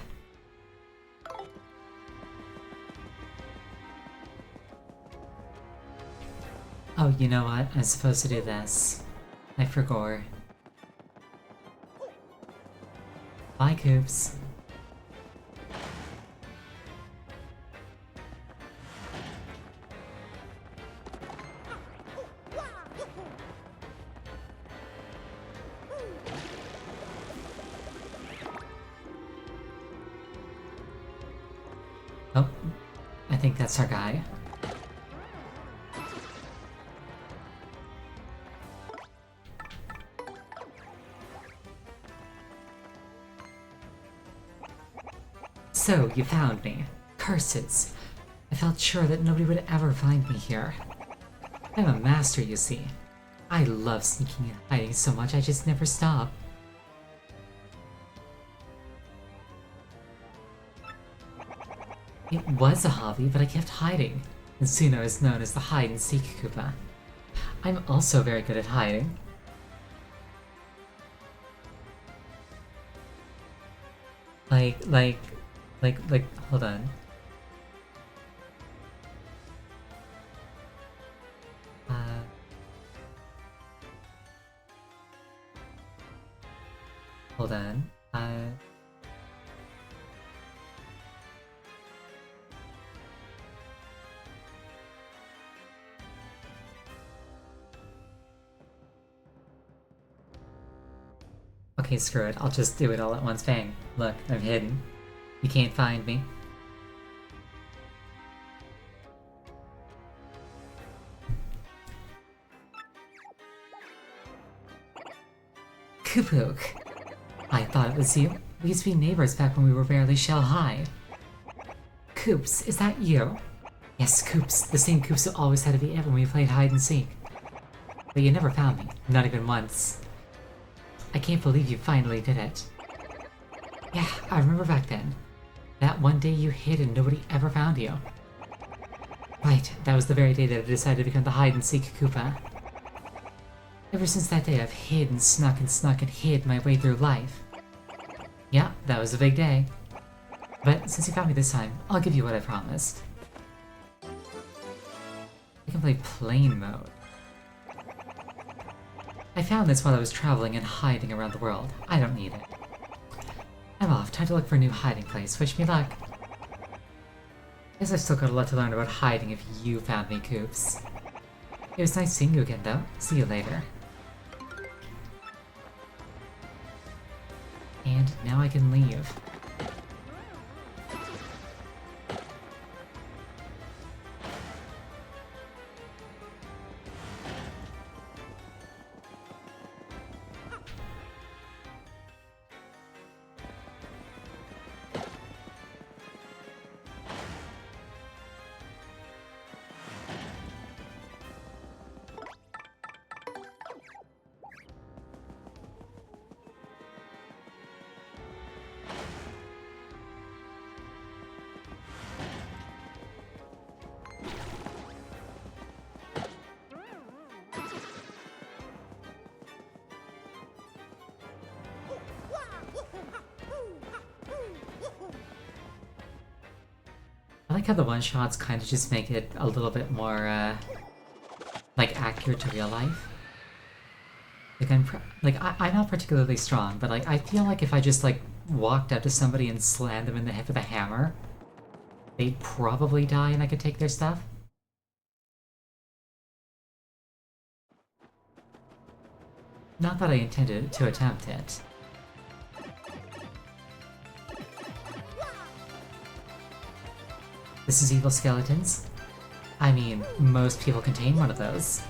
Oh, you know what? I'm supposed to do this. I forgot. Bye, Coops. Oh, I think that's our guy. So, you found me. Curses. I felt sure that nobody would ever find me here. I'm a master, you see. I love sneaking and hiding so much I just never stop. It was a hobby, but I kept hiding, and soon I was known as the hide-and-seek Koopa. I'm also very good at hiding. Hold on. Hold on. Okay, screw it. I'll just do it all at once. Bang. Look, I'm hidden. You can't find me. Koopook! I thought it was you. We used to be neighbors back when we were barely shell-high. Koops, is that you? Yes, Koops. The same Koops who always had to be it when we played hide-and-seek. But you never found me. Not even once. I can't believe you finally did it. Yeah, I remember back then. That one day you hid and nobody ever found you. Right, that was the very day that I decided to become the hide-and-seek Koopa. Ever since that day, I've hid and snuck and hid my way through life. Yeah, that was a big day. But since you found me this time, I'll give you what I promised. I can play plane mode. I found this while I was traveling and hiding around the world. I don't need it. I'm off. Time to look for a new hiding place. Wish me luck. Guess I still got a lot to learn about hiding if you found me, Koops. It was nice seeing you again, though. See you later. And now I can leave. I like how the one-shots kind of just make it a little bit more, like, accurate to real life. Like, I'm not particularly strong, but, like, I feel like if I just, like, walked up to somebody and slammed them in the head with a hammer, they'd probably die and I could take their stuff. Not that I intended to attempt it. This is Evil Skeletons? I mean, most people contain one of those.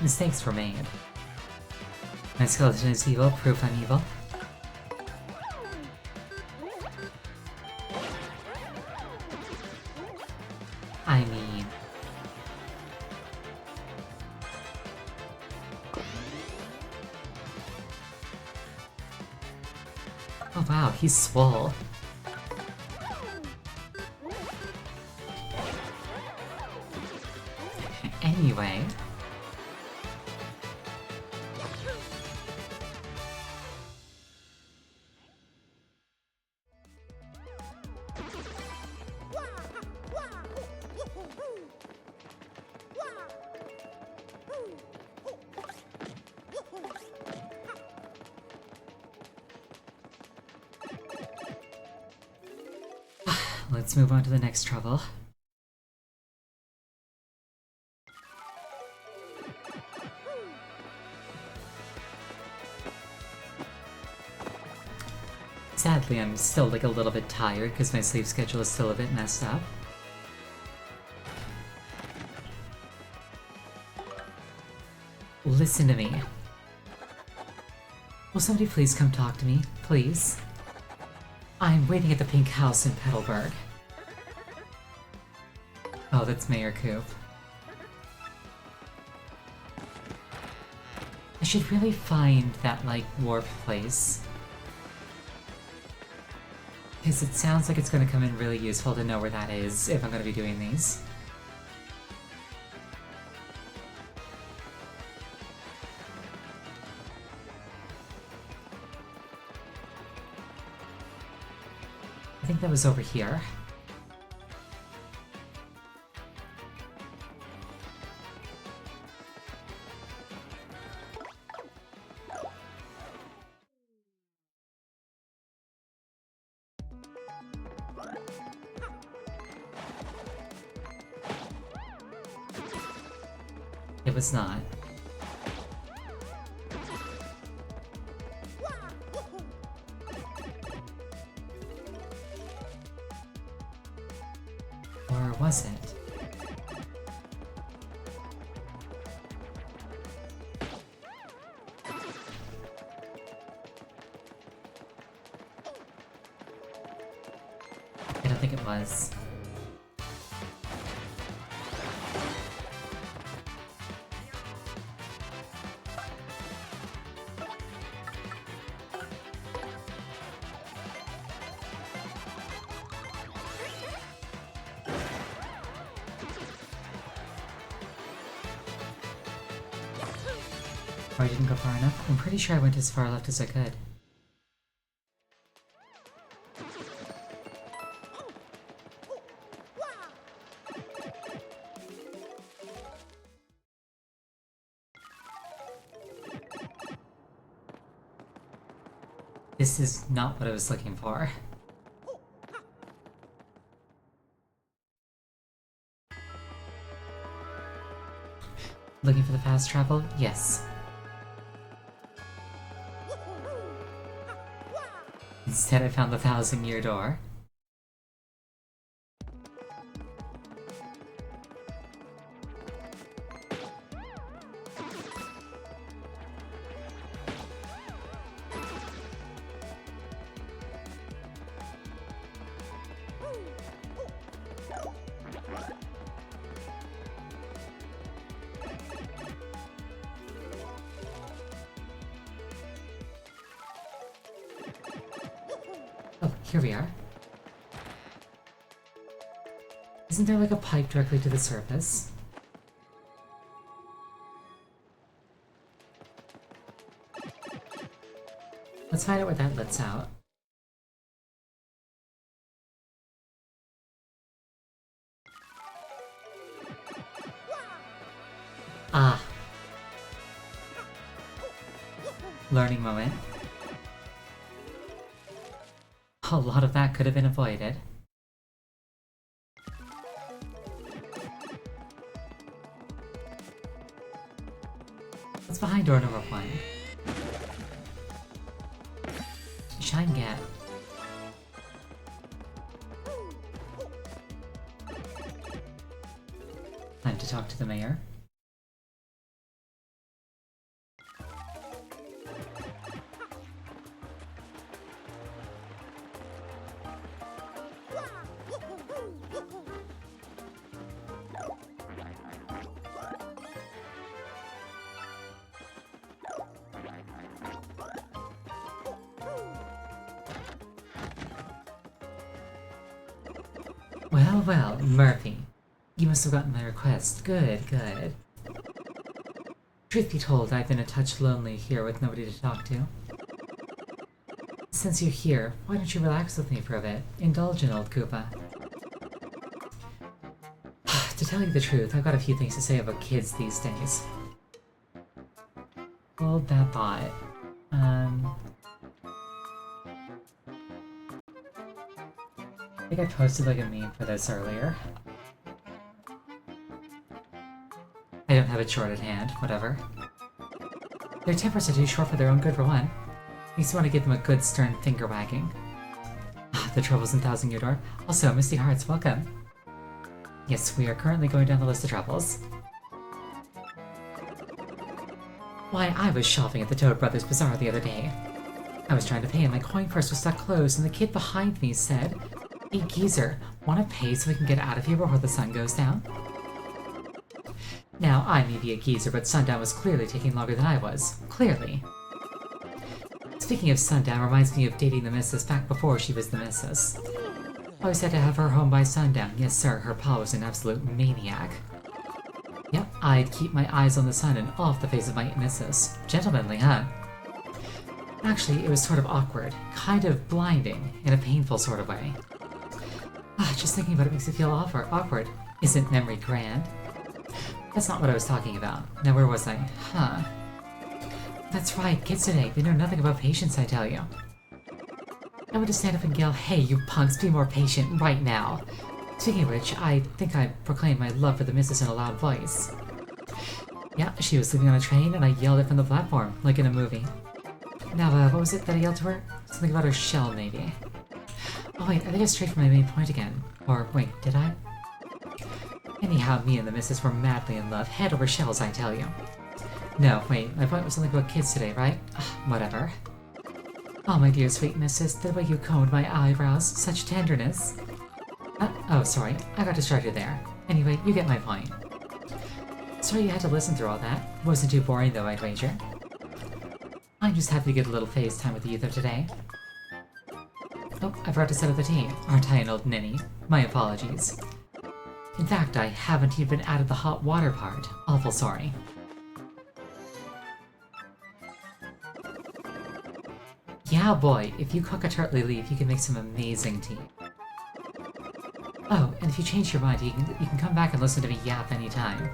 Mistakes were made. My skeleton is evil, proof I'm evil. I mean... Oh wow, he's swole. Anyway... Let's move on to the next trouble. Sadly, I'm still like a little bit tired because my sleep schedule is still a bit messed up. Listen to me. Will somebody please come talk to me? Please? I'm waiting at the pink house in Petalburg. Oh, that's Mayor Coop. I should really find that, like, warp place. Because it sounds like it's gonna come in really useful to know where that is if I'm gonna be doing these. I think that was over here. It was not. Or was it? I don't think it was. Or I didn't go far enough? I'm pretty sure I went as far left as I could. This is not what I was looking for. Looking for the fast travel? Yes. Instead I found the 1,000-year door. Oh, here we are. Isn't there like a pipe directly to the surface? Let's find out where that lets out. Ah. Learning moment. A lot of that could have been avoided. What's behind door number 1? Shine Gap. Time to talk to the mayor. well, Murphy. You must have gotten my request. Good, good. Truth be told, I've been a touch lonely here with nobody to talk to. Since you're here, why don't you relax with me for a bit? Indulge in old Koopa. To tell you the truth, I've got a few things to say about kids these days. Hold that thought. I think I posted like a meme for this earlier. I don't have it short at hand, whatever. Their tempers are too short for their own good for one. Makes you want to give them a good stern finger wagging. The troubles in Thousand Year Door. Also, Misty Hearts, welcome. Yes, we are currently going down the list of troubles. Why, I was shopping at the Toad Brothers Bazaar the other day. I was trying to pay and my coin purse was stuck closed and the kid behind me said, "Hey geezer, wanna pay so we can get out of here before the sun goes down?" Now, I may be a geezer, but sundown was clearly taking longer than I was. Clearly. Speaking of sundown reminds me of dating the missus back before she was the missus. Always had to have her home by sundown. Yes sir, her pa was an absolute maniac. Yep, I'd keep my eyes on the sun and off the face of my missus. Gentlemanly, huh? Actually, it was sort of awkward. Kind of blinding, in a painful sort of way. Just thinking about it makes me feel awkward. Isn't memory grand? That's not what I was talking about. Now where was I? That's right, kids today, they know nothing about patience, I tell you. I would just stand up and yell, "Hey, you punks, be more patient right now." Speaking of which, I think I proclaimed my love for the missus in a loud voice. Yeah, she was sleeping on a train and I yelled it from the platform, like in a movie. Now, what was it that I yelled to her? Something about her shell, maybe. Oh wait, I think I strayed from my main point again. Or, wait, did I? Anyhow, me and the missus were madly in love, head over shells, I tell you. No, wait, my point was something about kids today, right? Whatever. Oh, my dear sweet missus, the way you combed my eyebrows, such tenderness. Oh, sorry, I got distracted there. Anyway, you get my point. Sorry you had to listen through all that. Wasn't too boring though, I'd wager. I'm just happy to get a little FaceTime with the youth of today. Oh, I forgot to set up the tea. Aren't I an old ninny? My apologies. In fact, I haven't even added the hot water part. Awful sorry. Yeah, boy, if you cook a turtley leaf, you can make some amazing tea. Oh, and if you change your mind, you can come back and listen to me yap anytime.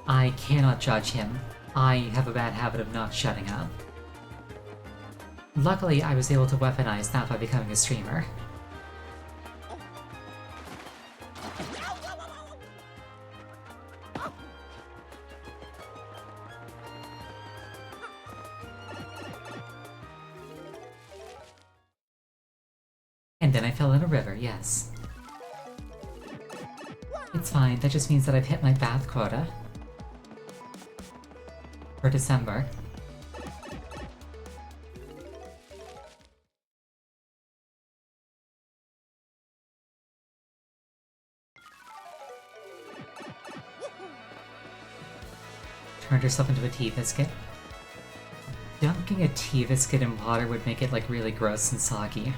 I cannot judge him. I have a bad habit of not shutting up. Luckily, I was able to weaponize that by becoming a streamer. And then I fell in a river, yes. It's fine, that just means that I've hit my bath quota. For December. Turned herself into a tea biscuit. Dunking a tea biscuit in water would make it like really gross and soggy.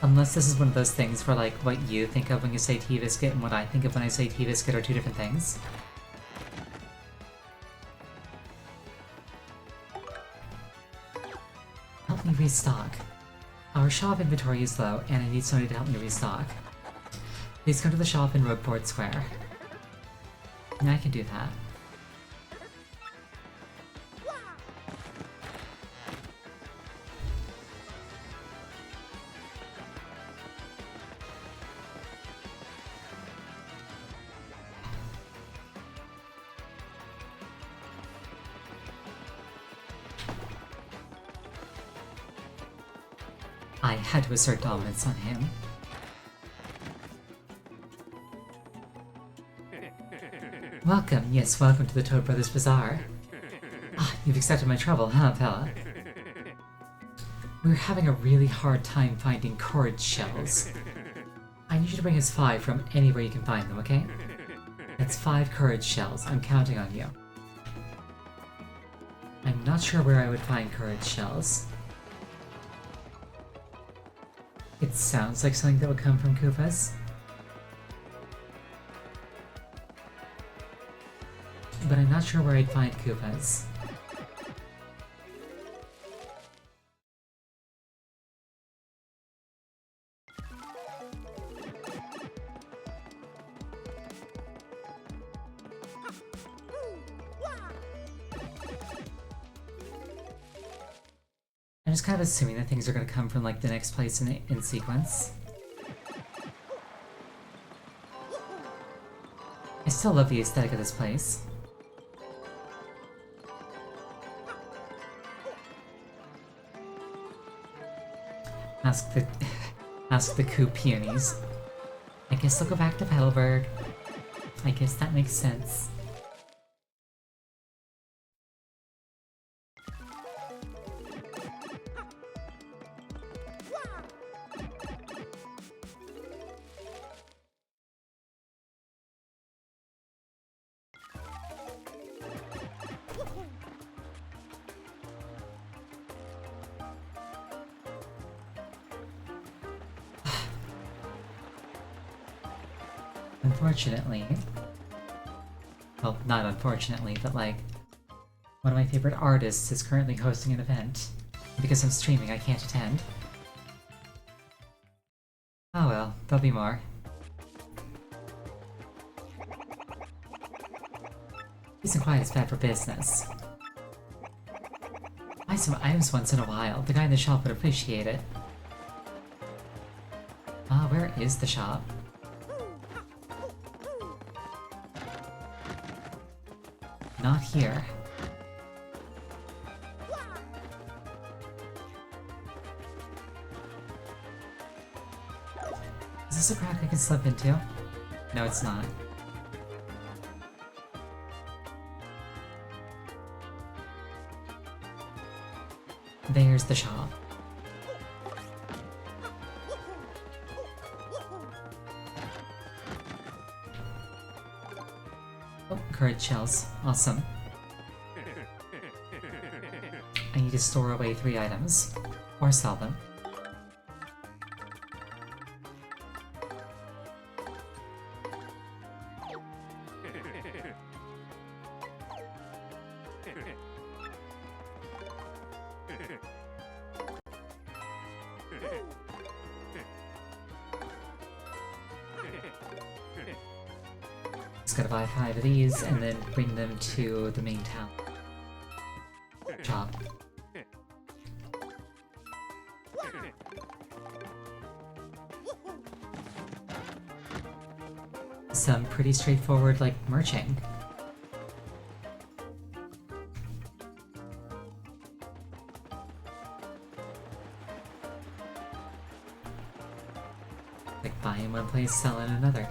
Unless this is one of those things where like what you think of when you say tea biscuit and what I think of when I say tea biscuit are two different things. Help me restock. Our shop inventory is low and I need somebody to help me restock. Please come to the shop in Roadport Square. And I can do that. I had to assert dominance on him. Welcome, yes, welcome to the Toad Brothers Bazaar. You've accepted my trouble, huh, fella? We're having a really hard time finding courage shells. I need you to bring us 5 from anywhere you can find them, okay? That's 5 courage shells, I'm counting on you. I'm not sure where I would find courage shells. It sounds like something that would come from Koopas. But I'm not sure where I'd find Koopas. I'm just kind of assuming that things are going to come from like the next place in sequence. I still love the aesthetic of this place. Ask the ask the Koo peonies. I guess they'll go back to Petalburg. I guess that makes sense. Unfortunately, well, not unfortunately, but like, one of my favorite artists is currently hosting an event. Because I'm streaming, I can't attend. Oh well, there'll be more. Isn't quite as bad for business. Buy some items once in a while. The guy in the shop would appreciate it. Where is the shop? Not here. Is this a crack I can slip into? No, it's not. There's the shop. Oh, courage shells. Awesome. I need to store away 3 items. Or sell them. Just gotta buy 5 of these and then bring them to the main town. Shop. Some pretty straightforward, like, merching. Like, buying one place, selling another.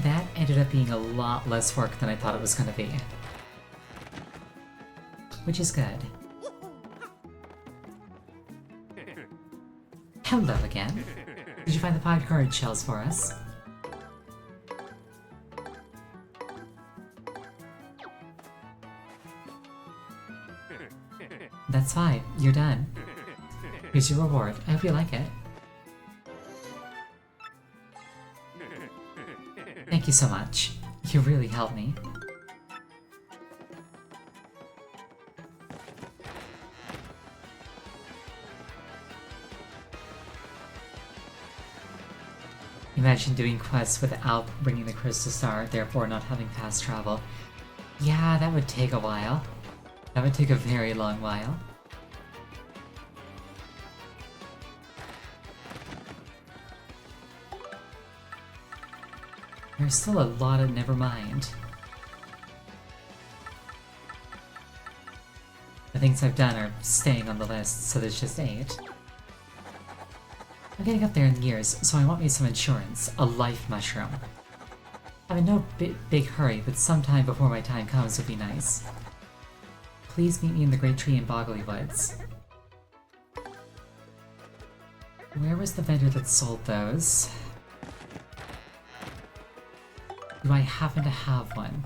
That ended up being a lot less work than I thought it was gonna be. Which is good. Hello again. Did you find the 5 courage shells for us? That's 5. You're done. Here's your reward. I hope you like it. Thank you so much. You really helped me. Imagine doing quests without bringing the Crystal Star, therefore not having fast travel. Yeah, that would take a while. That would take a very long while. There's still a lot of nevermind. The things I've done are staying on the list, so there's just 8. I'm getting up there in years, so I want me some insurance. A life mushroom. I'm in no big hurry, but sometime before my time comes would be nice. Please meet me in the Great Tree in Boggley Woods. Where was the vendor that sold those? Do I happen to have one?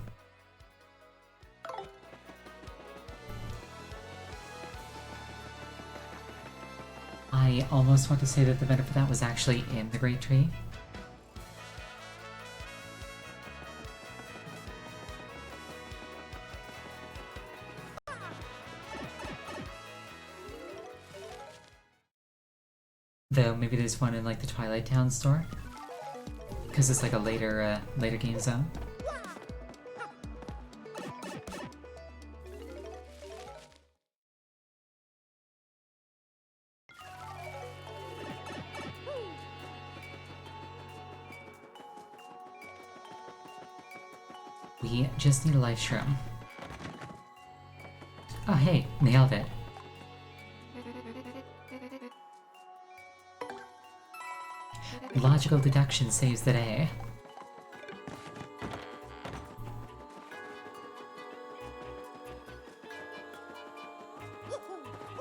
I almost want to say that the vendor for that was actually in the Great Tree. Though maybe there's one in like the Twilight Town store, because it's like a later game zone. We just need a life shroom. Oh hey, nailed it. Logical deduction saves the day.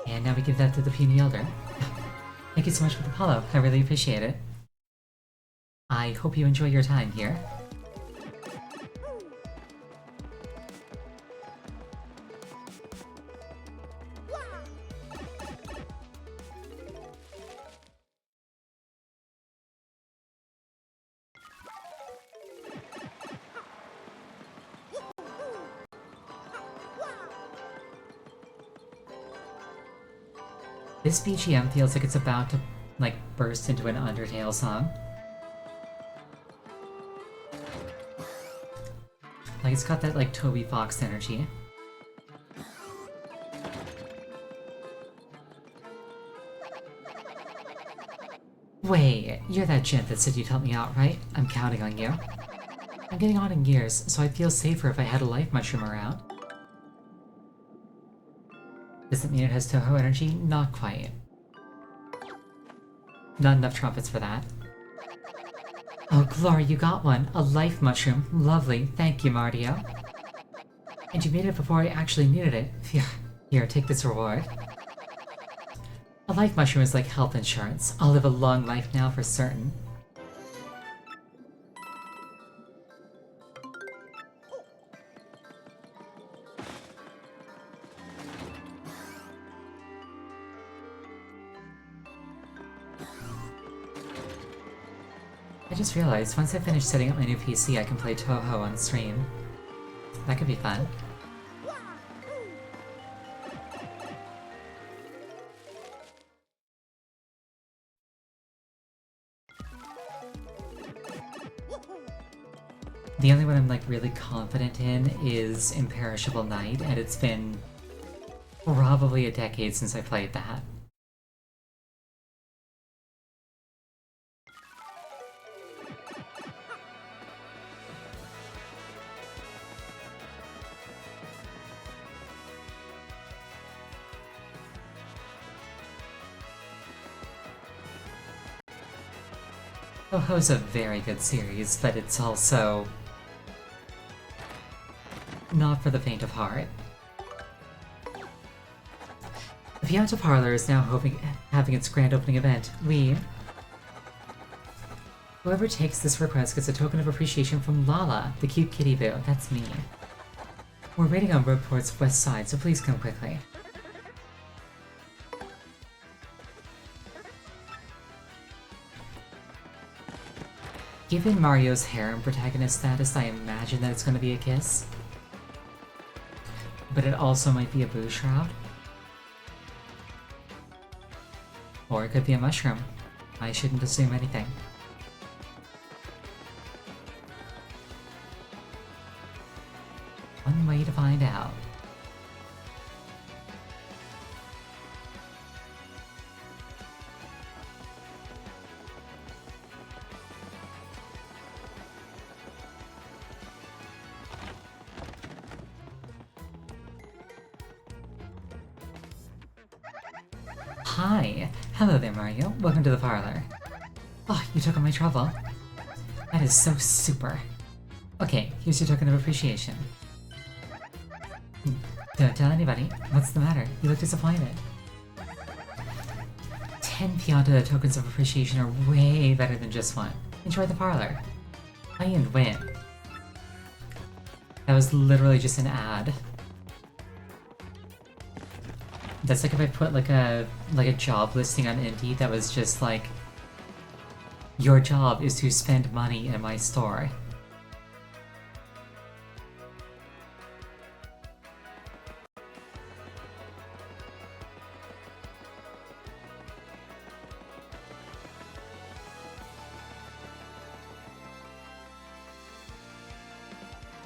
And now we give that to the puny elder. Thank you so much for the follow, I really appreciate it. I hope you enjoy your time here. This BGM feels like it's about to, like, burst into an Undertale song. Like, it's got that, like, Toby Fox energy. Wait, you're that gent that said you'd help me out, right? I'm counting on you. I'm getting on in years, so I'd feel safer if I had a life mushroom around. Does it mean it has Touhou energy? Not quite. Not enough trumpets for that. Oh, Glory, you got one! A life mushroom. Lovely. Thank you, Mardio. And you made it before I actually needed it. Phew. Here, take this reward. A life mushroom is like health insurance. I'll live a long life now for certain. I just realized, once I finish setting up my new PC, I can play Touhou on stream. That could be fun. The only one I'm like really confident in is Imperishable Night, and it's been probably a decade since I played that. Touhou's a very good series, but it's also not for the faint of heart. The Pianta Parlor is now having its grand opening event. Whoever takes this request gets a token of appreciation from Lala, the cute kitty boo. That's me. We're waiting on Roadport's west side, so please come quickly. Given Mario's harem protagonist status, I imagine that it's going to be a kiss. But it also might be a boo shroud. Or it could be a mushroom. I shouldn't assume anything. One way to find out. Hi! Hello there, Mario. Welcome to the parlor. Oh, you took on my trouble. That is so super. Okay, here's your token of appreciation. Don't tell anybody. What's the matter? You look disappointed. 10 Pianta tokens of appreciation are way better than just one. Enjoy the parlor. Play and win. That was literally just an ad. That's like if I put like a job listing on Indeed that was just like, your job is to spend money in my store.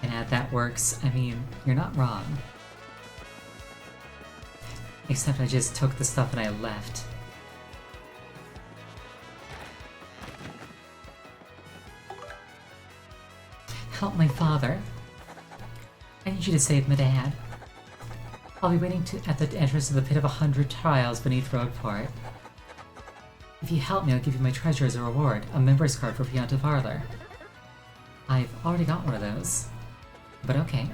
An ad that works, I mean, you're not wrong. Except I just took the stuff and I left. Help my father. I need you to save my dad. I'll be waiting at the entrance of the Pit of 100 Trials beneath Rogueport. If you help me, I'll give you my treasure as a reward, a member's card for Pianta Parlor. I've already got one of those. But okay.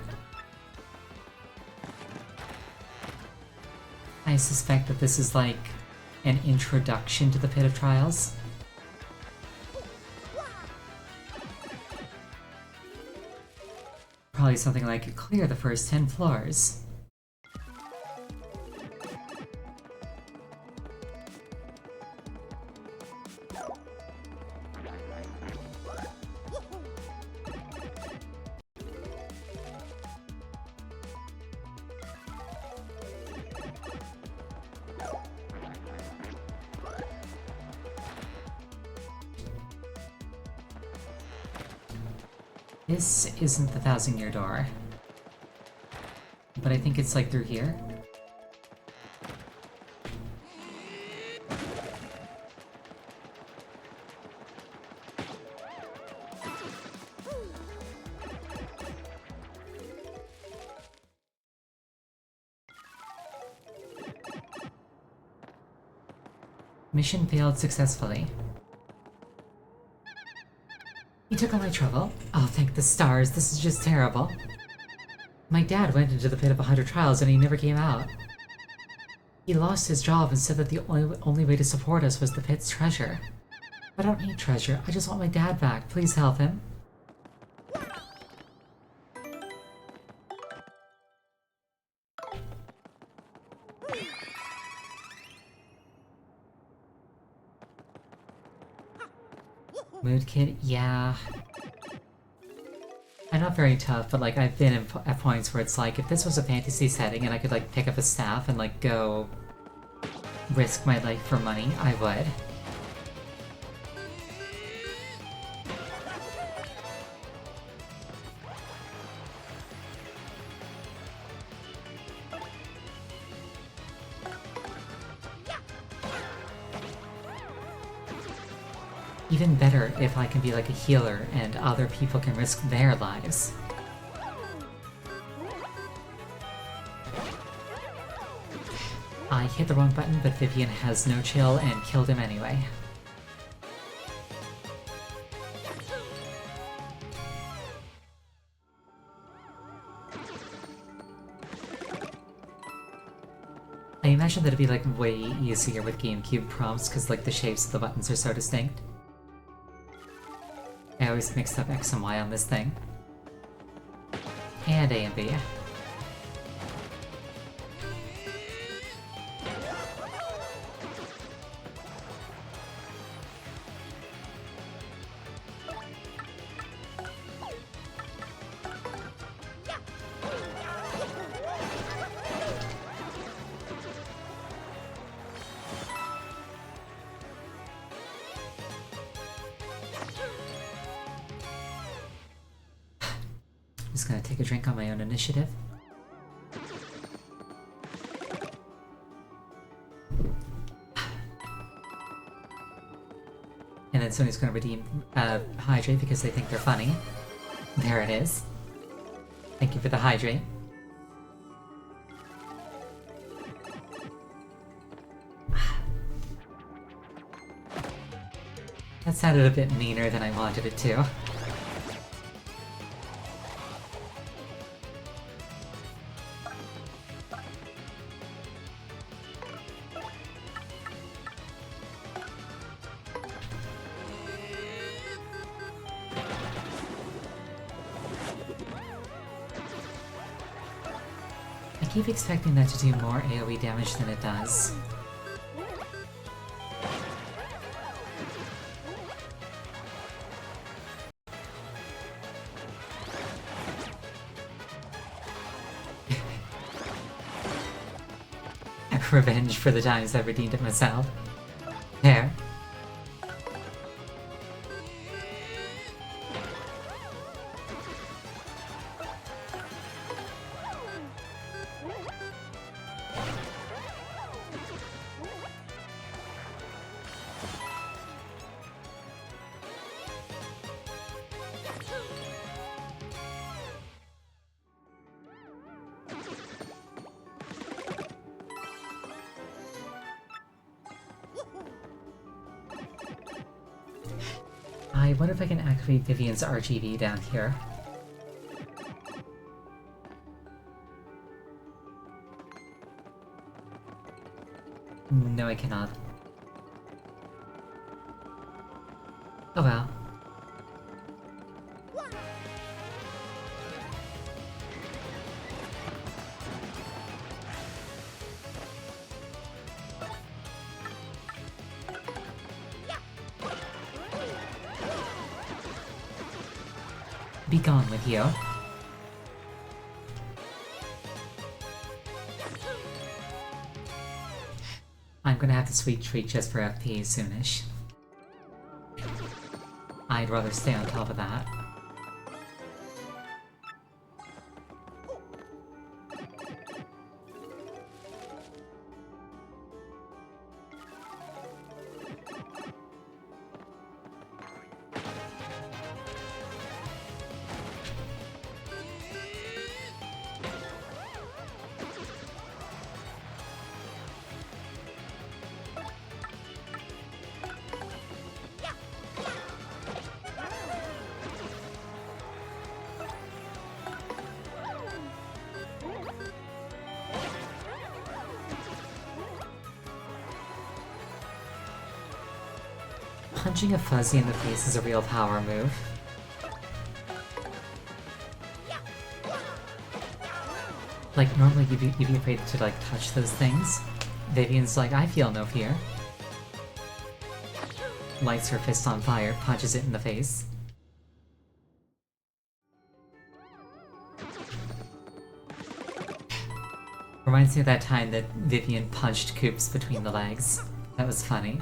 I suspect that this is like an introduction to the Pit of Trials. Probably something like, clear the first 10 floors. This isn't the 1,000-year door. But I think it's like through here. Mission failed successfully. You took all my trouble? Oh, thank the stars, this is just terrible. My dad went into the Pit of 100 Trials and he never came out. He lost his job and said that the only way to support us was the pit's treasure. I don't need treasure, I just want my dad back. Please help him. Mood Kid? Yeah. I'm not very tough, but like I've been at points where it's like, if this was a fantasy setting and I could like pick up a staff and like go risk my life for money, I would. Even better if I can be like a healer and other people can risk their lives. I hit the wrong button, but Vivian has no chill and killed him anyway. I imagine that it'd be like way easier with GameCube prompts because like the shapes of the buttons are so distinct. I always mix up X and Y on this thing. And A and B. Just gonna take a drink on my own initiative. And then Sony's gonna redeem Hydrate because they think they're funny. There it is. Thank you for the Hydrate. That sounded a bit meaner than I wanted it to. I keep expecting that to do more AoE damage than it does. Revenge for the times I've redeemed it myself. There. I wonder if I can activate Vivian's RGB down here. No, I cannot. Oh well. Be gone with you. I'm gonna have to sweet treat just for FP soonish. I'd rather stay on top of that. Punching a Fuzzy in the face is a real power move. Like, normally you'd be afraid to, like, touch those things. Vivian's like, I feel no fear. Lights her fist on fire, punches it in the face. Reminds me of that time that Vivian punched Koops between the legs. That was funny.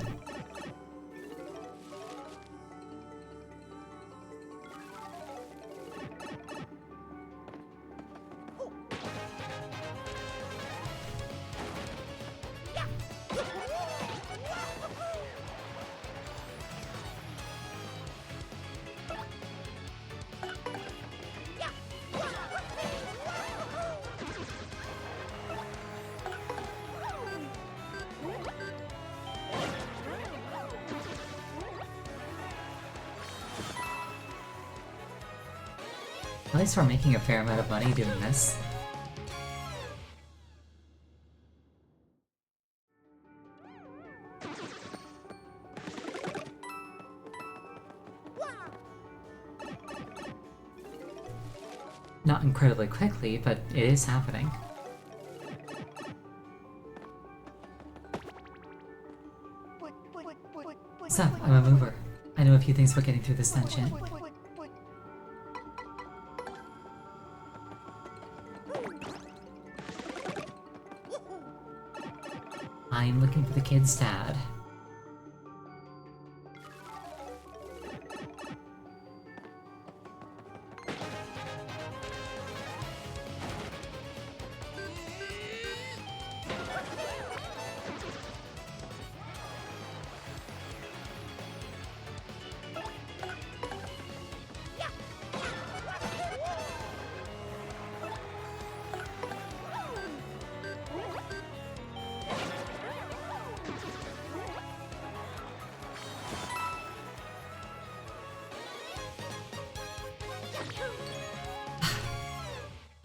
At least we're making a fair amount of money doing this. Not incredibly quickly, but it is happening. Sup, I'm a mover. I know a few things about getting through this dungeon. I'm looking for the kid's dad.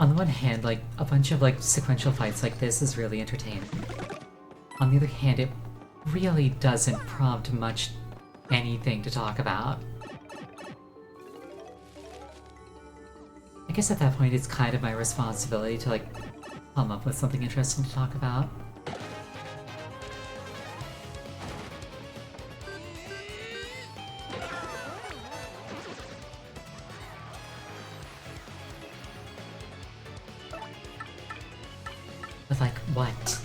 On the one hand, like, a bunch of, like, sequential fights like this is really entertaining. On the other hand, it really doesn't prompt much anything to talk about. I guess at that point it's kind of my responsibility to, like, come up with something interesting to talk about. But, like, what?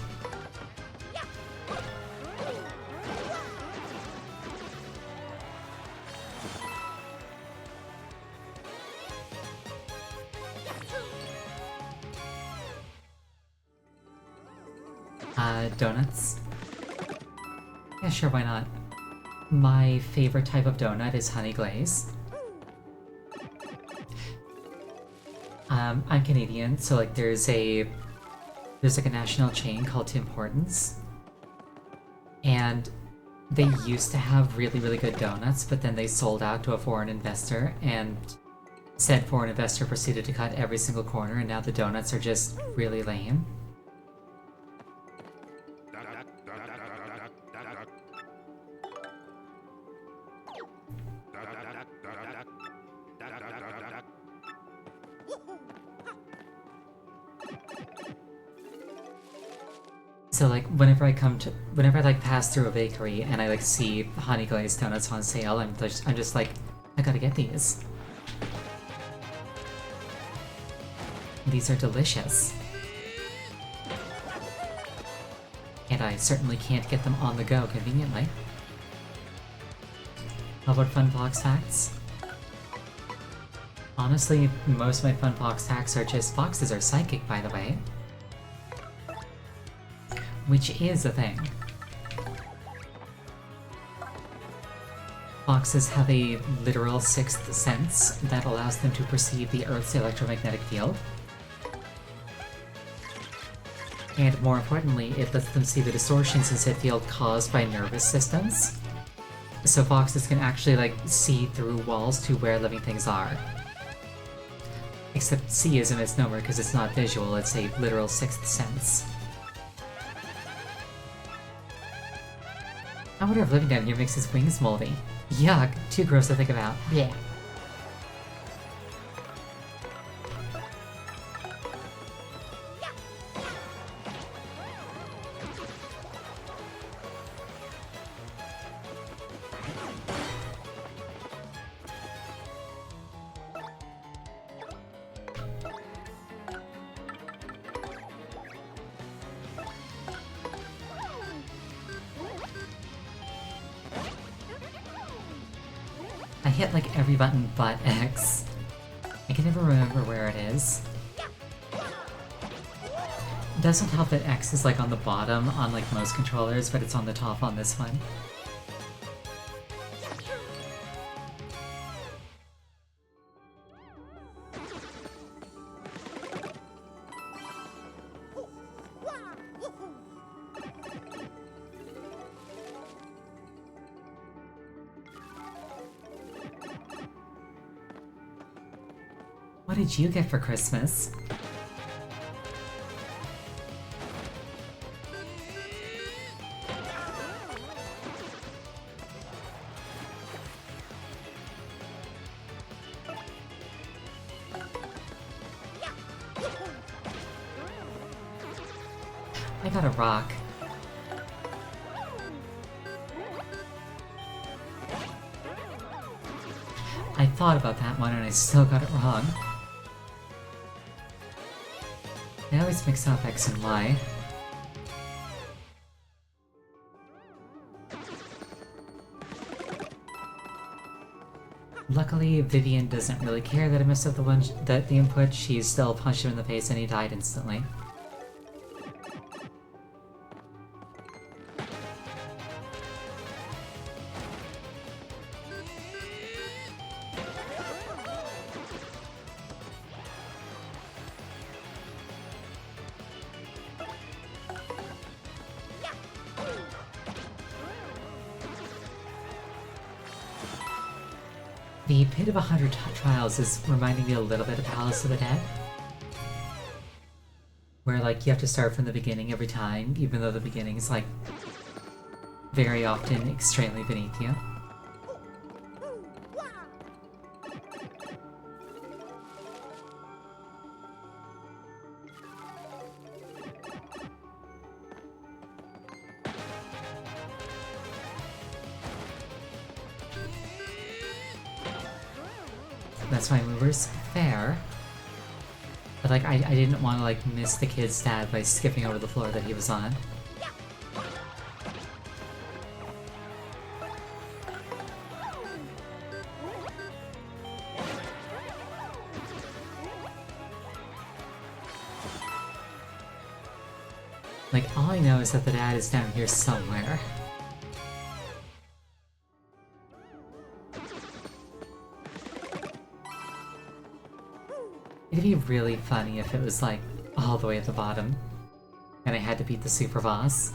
Donuts? Yeah, sure, why not? My favorite type of donut is honey glaze. I'm Canadian, so like there's like a national chain called Tim Hortons. And they used to have really, really good donuts, but then they sold out to a foreign investor, and said foreign investor proceeded to cut every single corner, and now the donuts are just really lame. So like whenever I like pass through a bakery and I like see honey glazed donuts on sale, I'm just like, I gotta get these. These are delicious. And I certainly can't get them on the go conveniently. How about fun box hacks? Honestly, most of my fun box hacks are just boxes are psychic, by the way. Which is a thing. Boxes have a literal sixth sense that allows them to perceive the Earth's electromagnetic field. And more importantly, it lets them see the distortions in said field caused by nervous systems. So boxes can actually like see through walls to where living things are. Except see is a misnomer because it's not visual, it's a literal sixth sense. I wonder if living down here makes his wings moldy. Yuck, too gross to think about. Yeah. I hit like every button but X. I can never remember where it is. It doesn't help that X is like on the bottom on like most controllers, but it's on the top on this one. What did you get for Christmas? I got a rock. I thought about that one and I still got it wrong. I always mix up X and Y. Luckily, Vivian doesn't really care that I messed up the input. She still punched him in the face and he died instantly. The Pit of 100 Trials is reminding me a little bit of Palace of the Dead. where like you have to start from the beginning every time, even though the beginning is like very often extremely beneath you. That's why movers fair. But like I didn't want to like miss the kid's stab by skipping over the floor that he was on. Like all I know is that the dad is down here somewhere. It'd be really funny if it was like all the way at the bottom and I had to beat the super boss.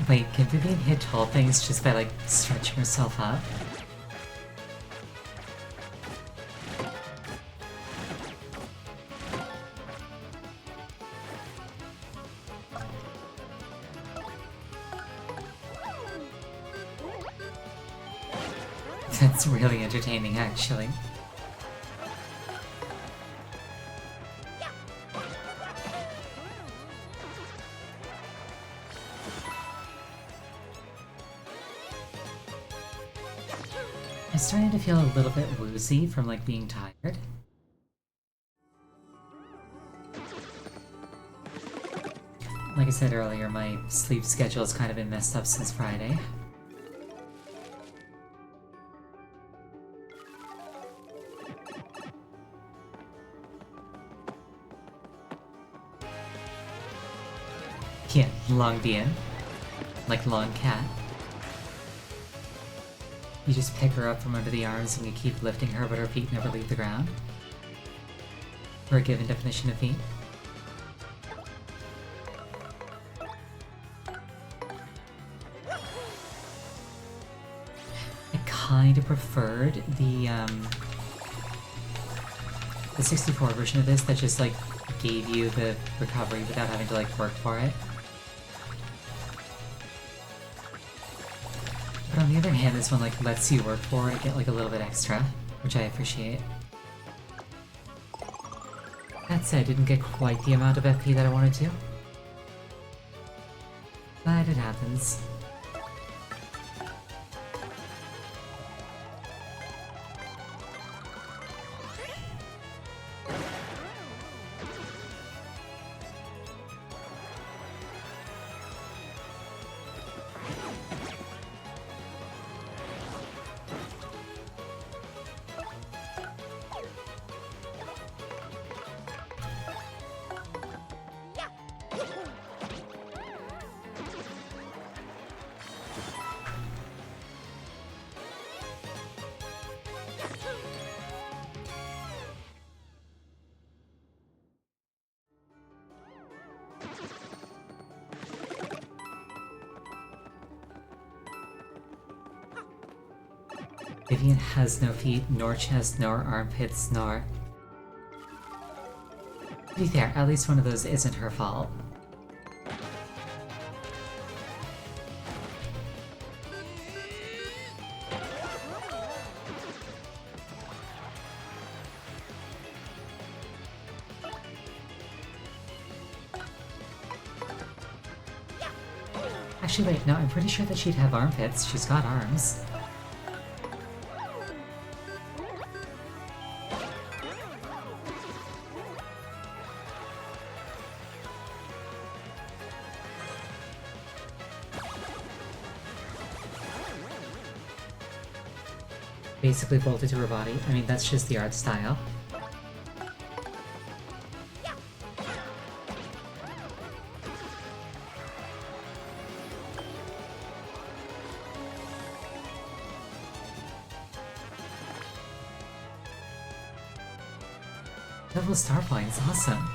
Wait, can Vivian hit tall things just by like stretching herself up? That's really entertaining, actually. I'm starting to feel a little bit woozy from like being tired. Like I said earlier, my sleep schedule has kind of been messed up since Friday. Yeah, long bien. Like long cat. You just pick her up from under the arms and you keep lifting her but her feet never leave the ground? For a given definition of feet? I kind of preferred the 64 version of this that just like gave you the recovery without having to like work for it. But on the other hand, this one like lets you work for it to get like a little bit extra, which I appreciate. That said, I didn't get quite the amount of FP that I wanted to. But it happens. Vivian has no feet, nor chest, nor armpits, nor... To be fair, at least one of those isn't her fault. Actually, wait, no, I'm pretty sure that she'd have armpits. She's got arms. basically bolted to her body. I mean, that's just the art style. Double star points, awesome.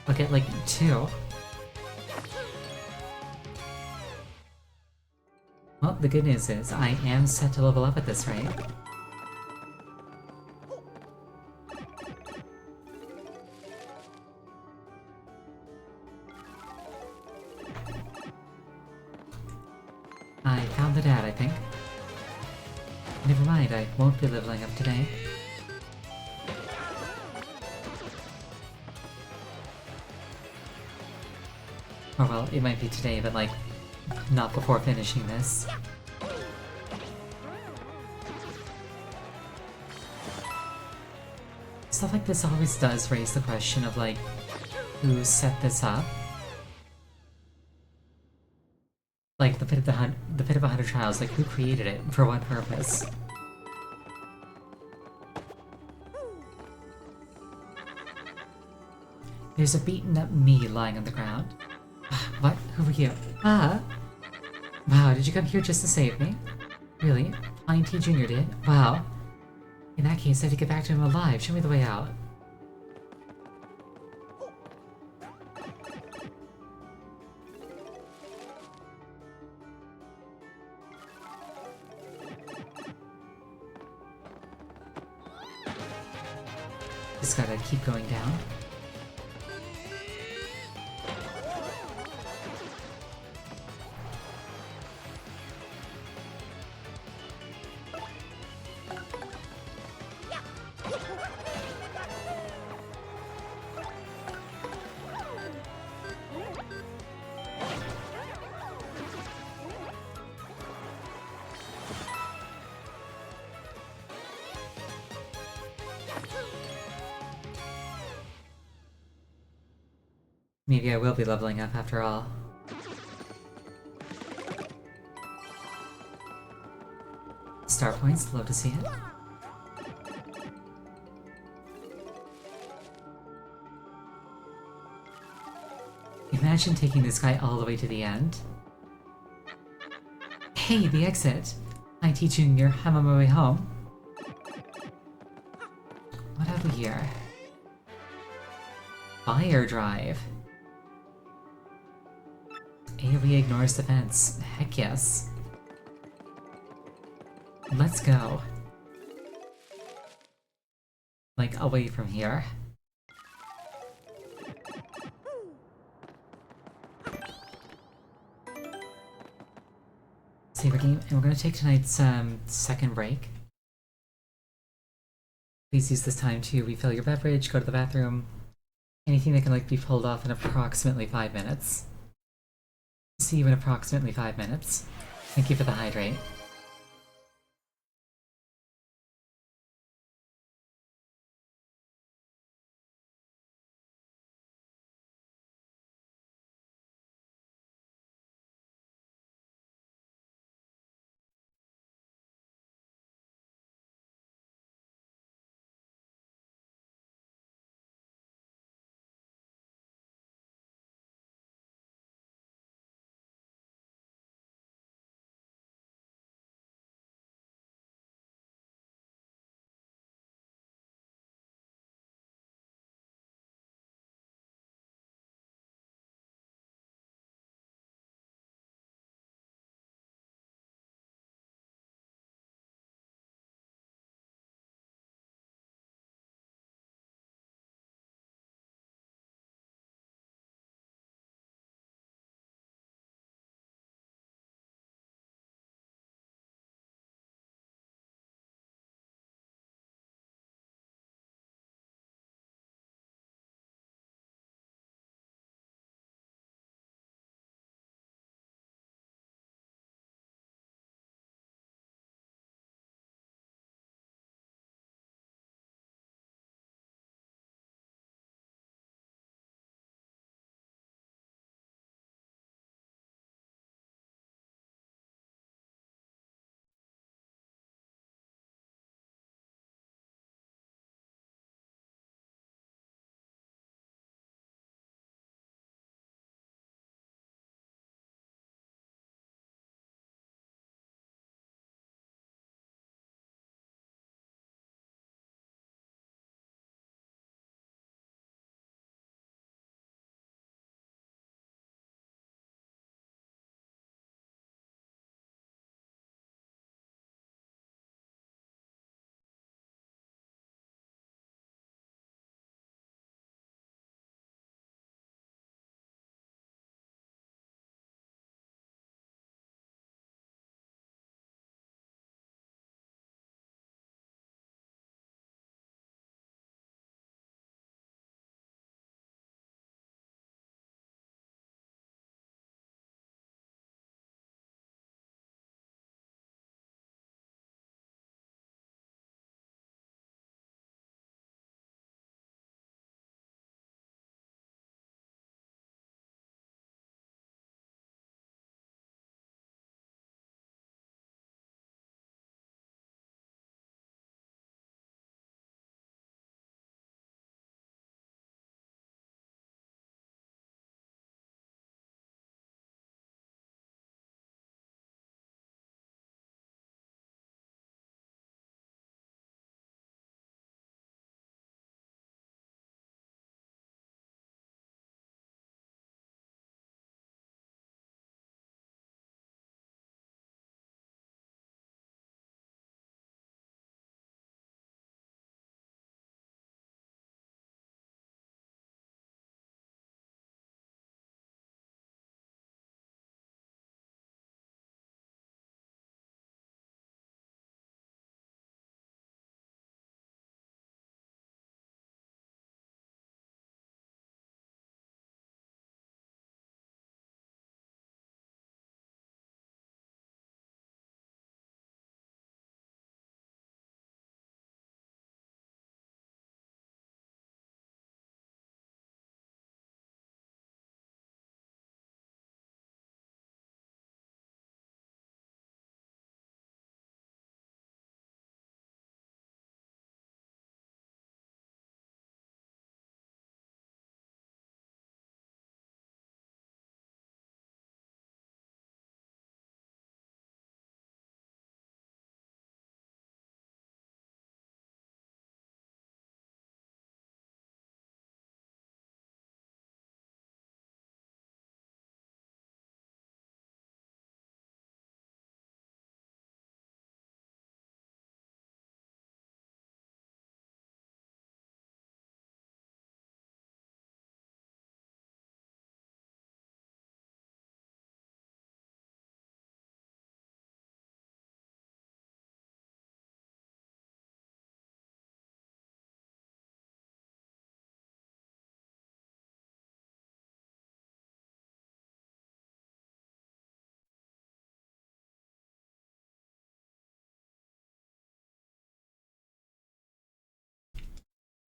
I'll get like 2. Well, the good news is I am set to level up at this rate. I found the dad, I think. Never mind, I won't be leveling up today. Or well, it might be today, but like, not before finishing this. Stuff like this always does raise the question of like, who set this up? Like the Pit of the Pit of 100 Trials, like who created it? For what purpose? There's a beaten up me lying on the ground. What? Who are you? Ah! Wow, did you come here just to save me? Really? Flying T Jr. did? Wow. In that case, I have to get back to him alive. Show me the way out. Just gotta keep going down. Maybe I will be leveling up after all. Star points, love to see it. Imagine taking this guy all the way to the end. Hey, the exit! IT Junior, I'm on my way home. What have we here? Fire Drive. AoE ignores defense. Heck yes. Let's go. Like, away from here. Save our game, and we're gonna take tonight's second break. Please use this time to refill your beverage, go to the bathroom. Anything that can like be pulled off in approximately 5 minutes. See you in approximately 5 minutes. Thank you for the hydrate.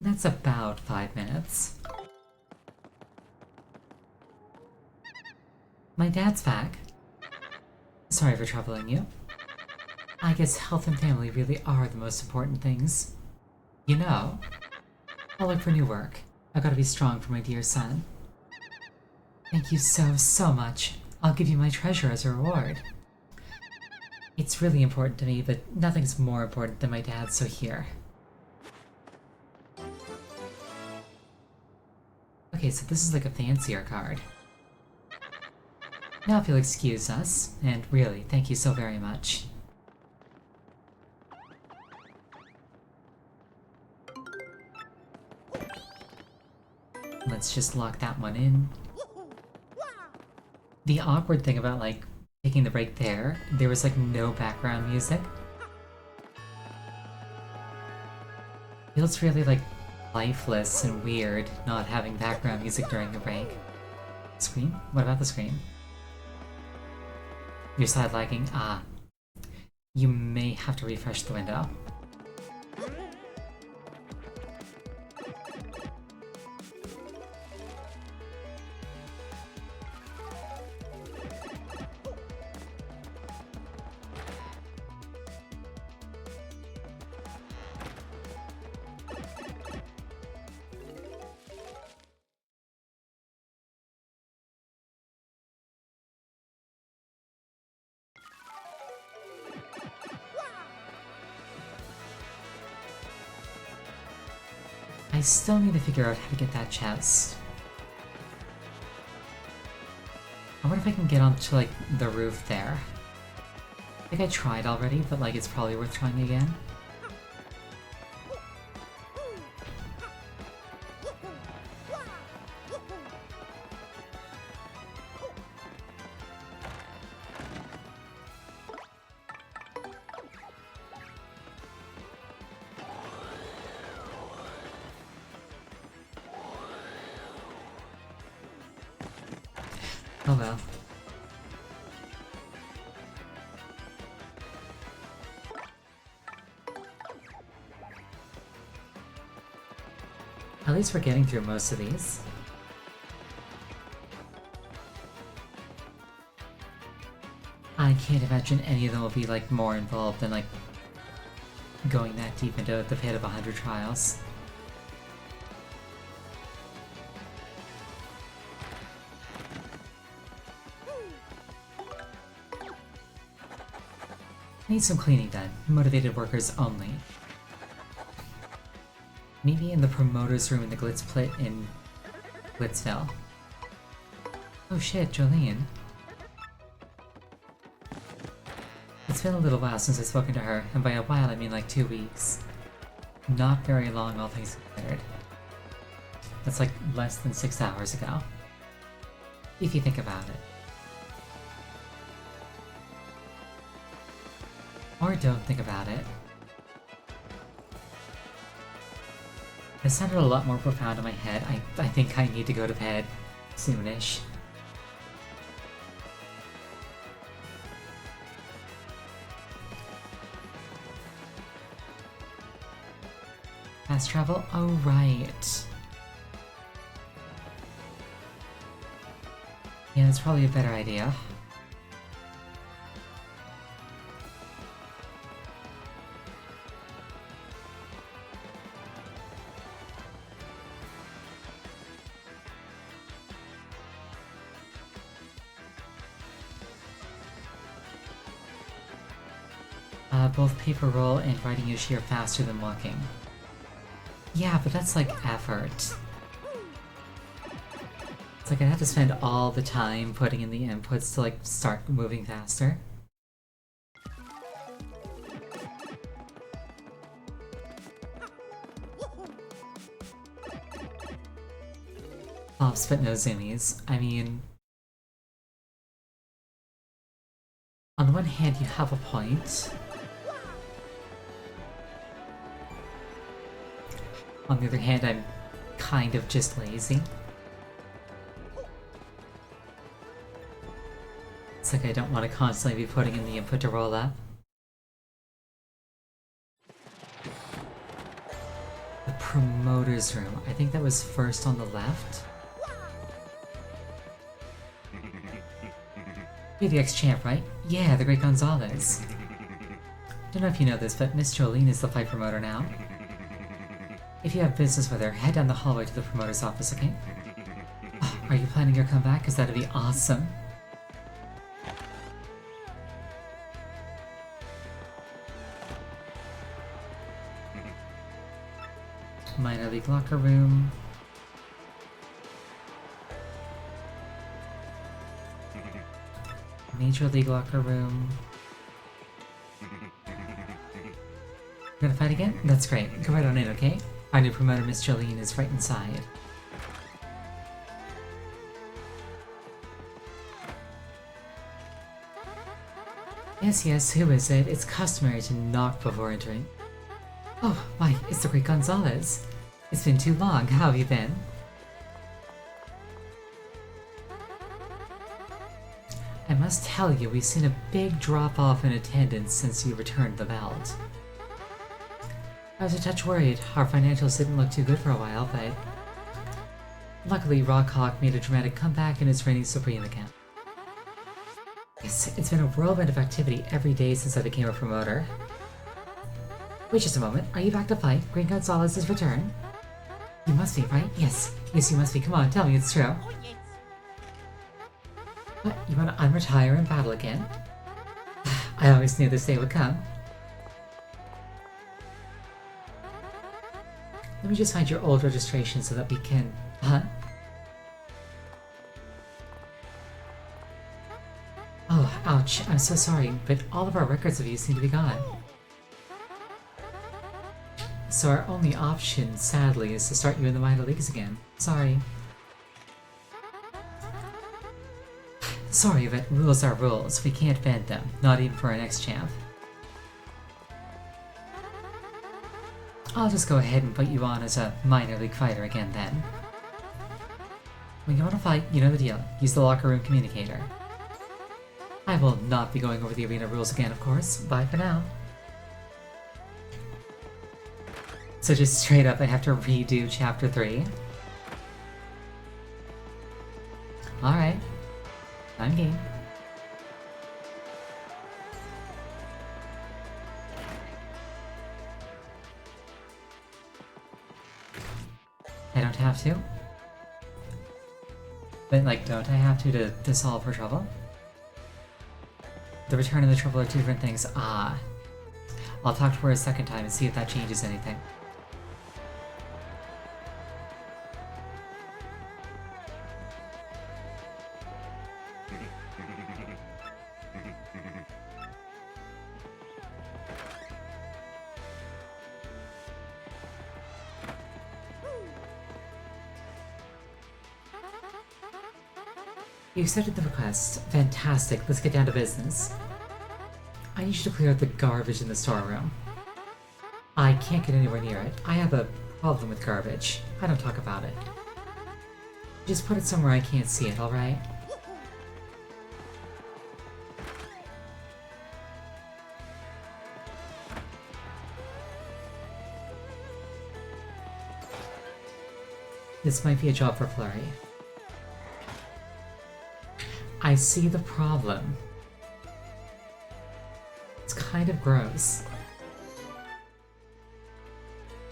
That's about 5 minutes. My dad's back. Sorry for troubling you. I guess health and family really are the most important things. You know, I'll look for new work. I've got to be strong for my dear son. Thank you so much. I'll give you my treasure as a reward. It's really important to me, but nothing's more important than my dad, so here. Okay, so this is like a fancier card. Now if you'll excuse us, and really, thank you so very much. Let's just lock that one in. The awkward thing about, like, taking the break there was, like, no background music. Feels really, like, lifeless and weird not having background music during a break. Screen? What about the screen? Your side lagging? Ah. You may have to refresh the window. I still need to figure out how to get that chest. I wonder if I can get onto, like, the roof there. I think I tried already, but, like, it's probably worth trying again. Oh well. At least we're getting through most of these. I can't imagine any of them will be, like, more involved than, like, going that deep into the pit of 100 trials. Need some cleaning done. Motivated workers only. Maybe in the promoter's room in the Glitz Pit in Glitzville. Oh shit, Jolene. It's been a little while since I've spoken to her, and by a while I mean like 2 weeks. Not very long, all things considered. That's like less than 6 hours ago. If you think about it. Or don't think about it. It sounded a lot more profound in my head. I think I need to go to bed soonish. Fast travel? Oh, right. Yeah, that's probably a better idea. Both paper roll and writing usually are faster than walking. Yeah, but that's like effort. It's like I have to spend all the time putting in the inputs to like start moving faster. Pops but no zoomies. I mean... On the one hand, you have a point. On the other hand, I'm kind of just lazy. It's like I don't want to constantly be putting in the input to roll up. The promoter's room. I think that was first on the left. You're the ex-champ, right? Yeah, the Great Gonzalez. Don't know if you know this, but Miss Jolene is the fight promoter now. If you have business with her, head down the hallway to the promoter's office, okay? Oh, are you planning your comeback? Because that'd be awesome. Minor League locker room. Major League locker room. We're gonna fight again? That's great. Go right on in, okay? Our new promoter, Miss Jolene, is right inside. Yes, who is it? It's customary to knock before entering. Oh, why, it's the Great Gonzalez. It's been too long. How have you been? I must tell you, we've seen a big drop-off in attendance since you returned the belt. I was a touch worried. Our financials didn't look too good for a while, but luckily Rockhawk made a dramatic comeback and is reigning supreme again. Yes, it's been a whirlwind of activity every day since I became a promoter. Wait just a moment. Are you back to fight? Great Gonzalez's return? You must be, right? Yes, you must be. Come on, tell me it's true. What? You want to unretire and battle again? I always knew this day would come. Let me just find your old registration so that we can... Huh? Oh, ouch. I'm so sorry, but all of our records of you seem to be gone. So our only option, sadly, is to start you in the minor leagues again. Sorry. Sorry, but rules are rules. We can't bend them. Not even for our next champ. I'll just go ahead and put you on as a minor league fighter again then. When you want to fight, you know the deal. Use the locker room communicator. I will not be going over the arena rules again, of course. Bye for now. So just straight up, I have to redo Chapter 3. Alright. I'm game. I don't have to. But, like, don't I have to solve her trouble? The return and the trouble are two different things. Ah. I'll talk to her a second time and see if that changes anything. You accepted the request. Fantastic. Let's get down to business. I need you to clear out the garbage in the storeroom. I can't get anywhere near it. I have a problem with garbage. I don't talk about it. Just put it somewhere I can't see it, alright? This might be a job for Flurry. I see the problem. It's kind of gross.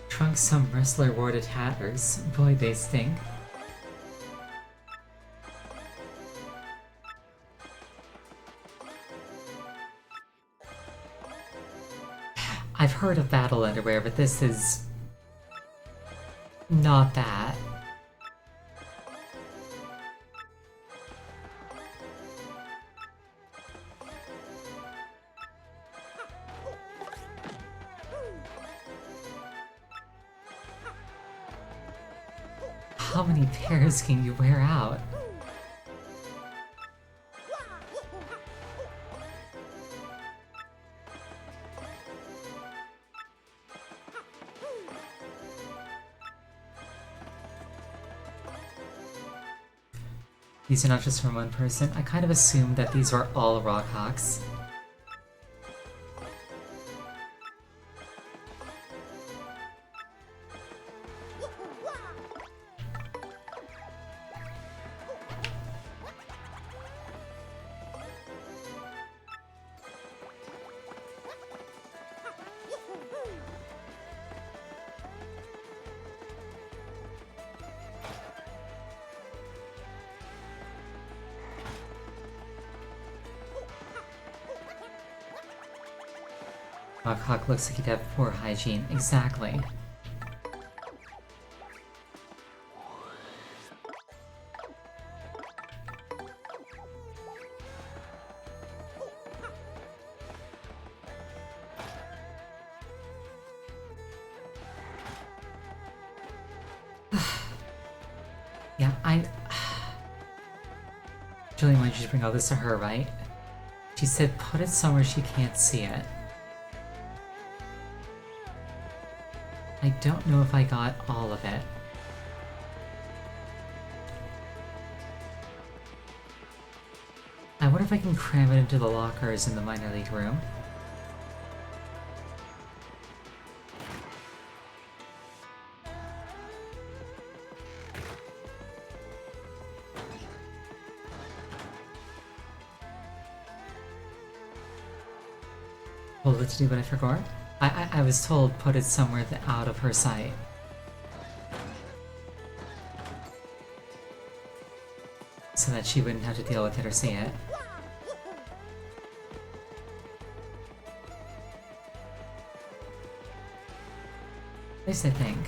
Trunk some wrestler wore to tatters. Boy, they stink. I've heard of battle underwear, but this is... not that. How many pairs can you wear out? These are not just from one person. I kind of assumed that these were all Rockhawks. Hawk looks like he'd have poor hygiene. Exactly. Yeah, Julie wanted you to bring all this to her, right? She said put it somewhere she can't see it. I don't know if I got all of it. I wonder if I can cram it into the lockers in the minor league room. What to do, but I forgot? I was told put it somewhere out of her sight. So that she wouldn't have to deal with it or see it. At least I think.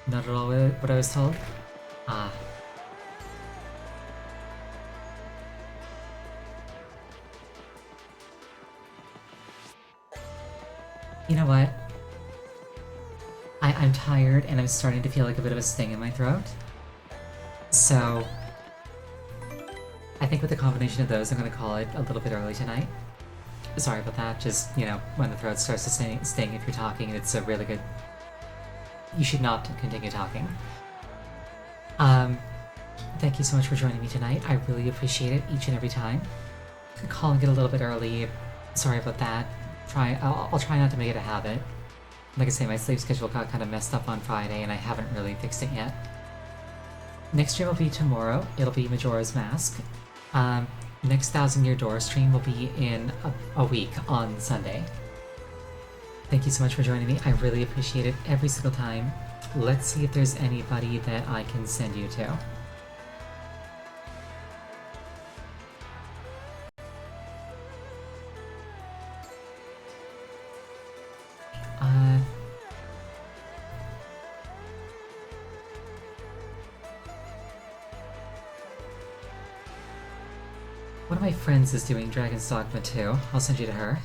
Not at all what I was told? Ah. You know what? I'm tired and I'm starting to feel like a bit of a sting in my throat. So, I think with the combination of those, I'm gonna call it a little bit early tonight. Sorry about that, just, you know, when the throat starts to sting if you're talking, it's a really good... You should not continue talking. Thank you so much for joining me tonight. I really appreciate it each and every time. Calling it a little bit early, sorry about that. I'll try not to make it a habit. Like I say, my sleep schedule got kind of messed up on Friday and I haven't really fixed it yet. Next stream will be tomorrow. It'll be Majora's Mask. Next Thousand Year Door stream will be in a week on Sunday. Thank you so much for joining me. I really appreciate it every single time. Let's see if there's anybody that I can send you to. One of my friends is doing Dragon's Dogma 2. I'll send you to her.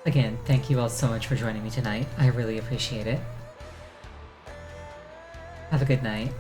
Again, thank you all so much for joining me tonight. I really appreciate it. Have a good night.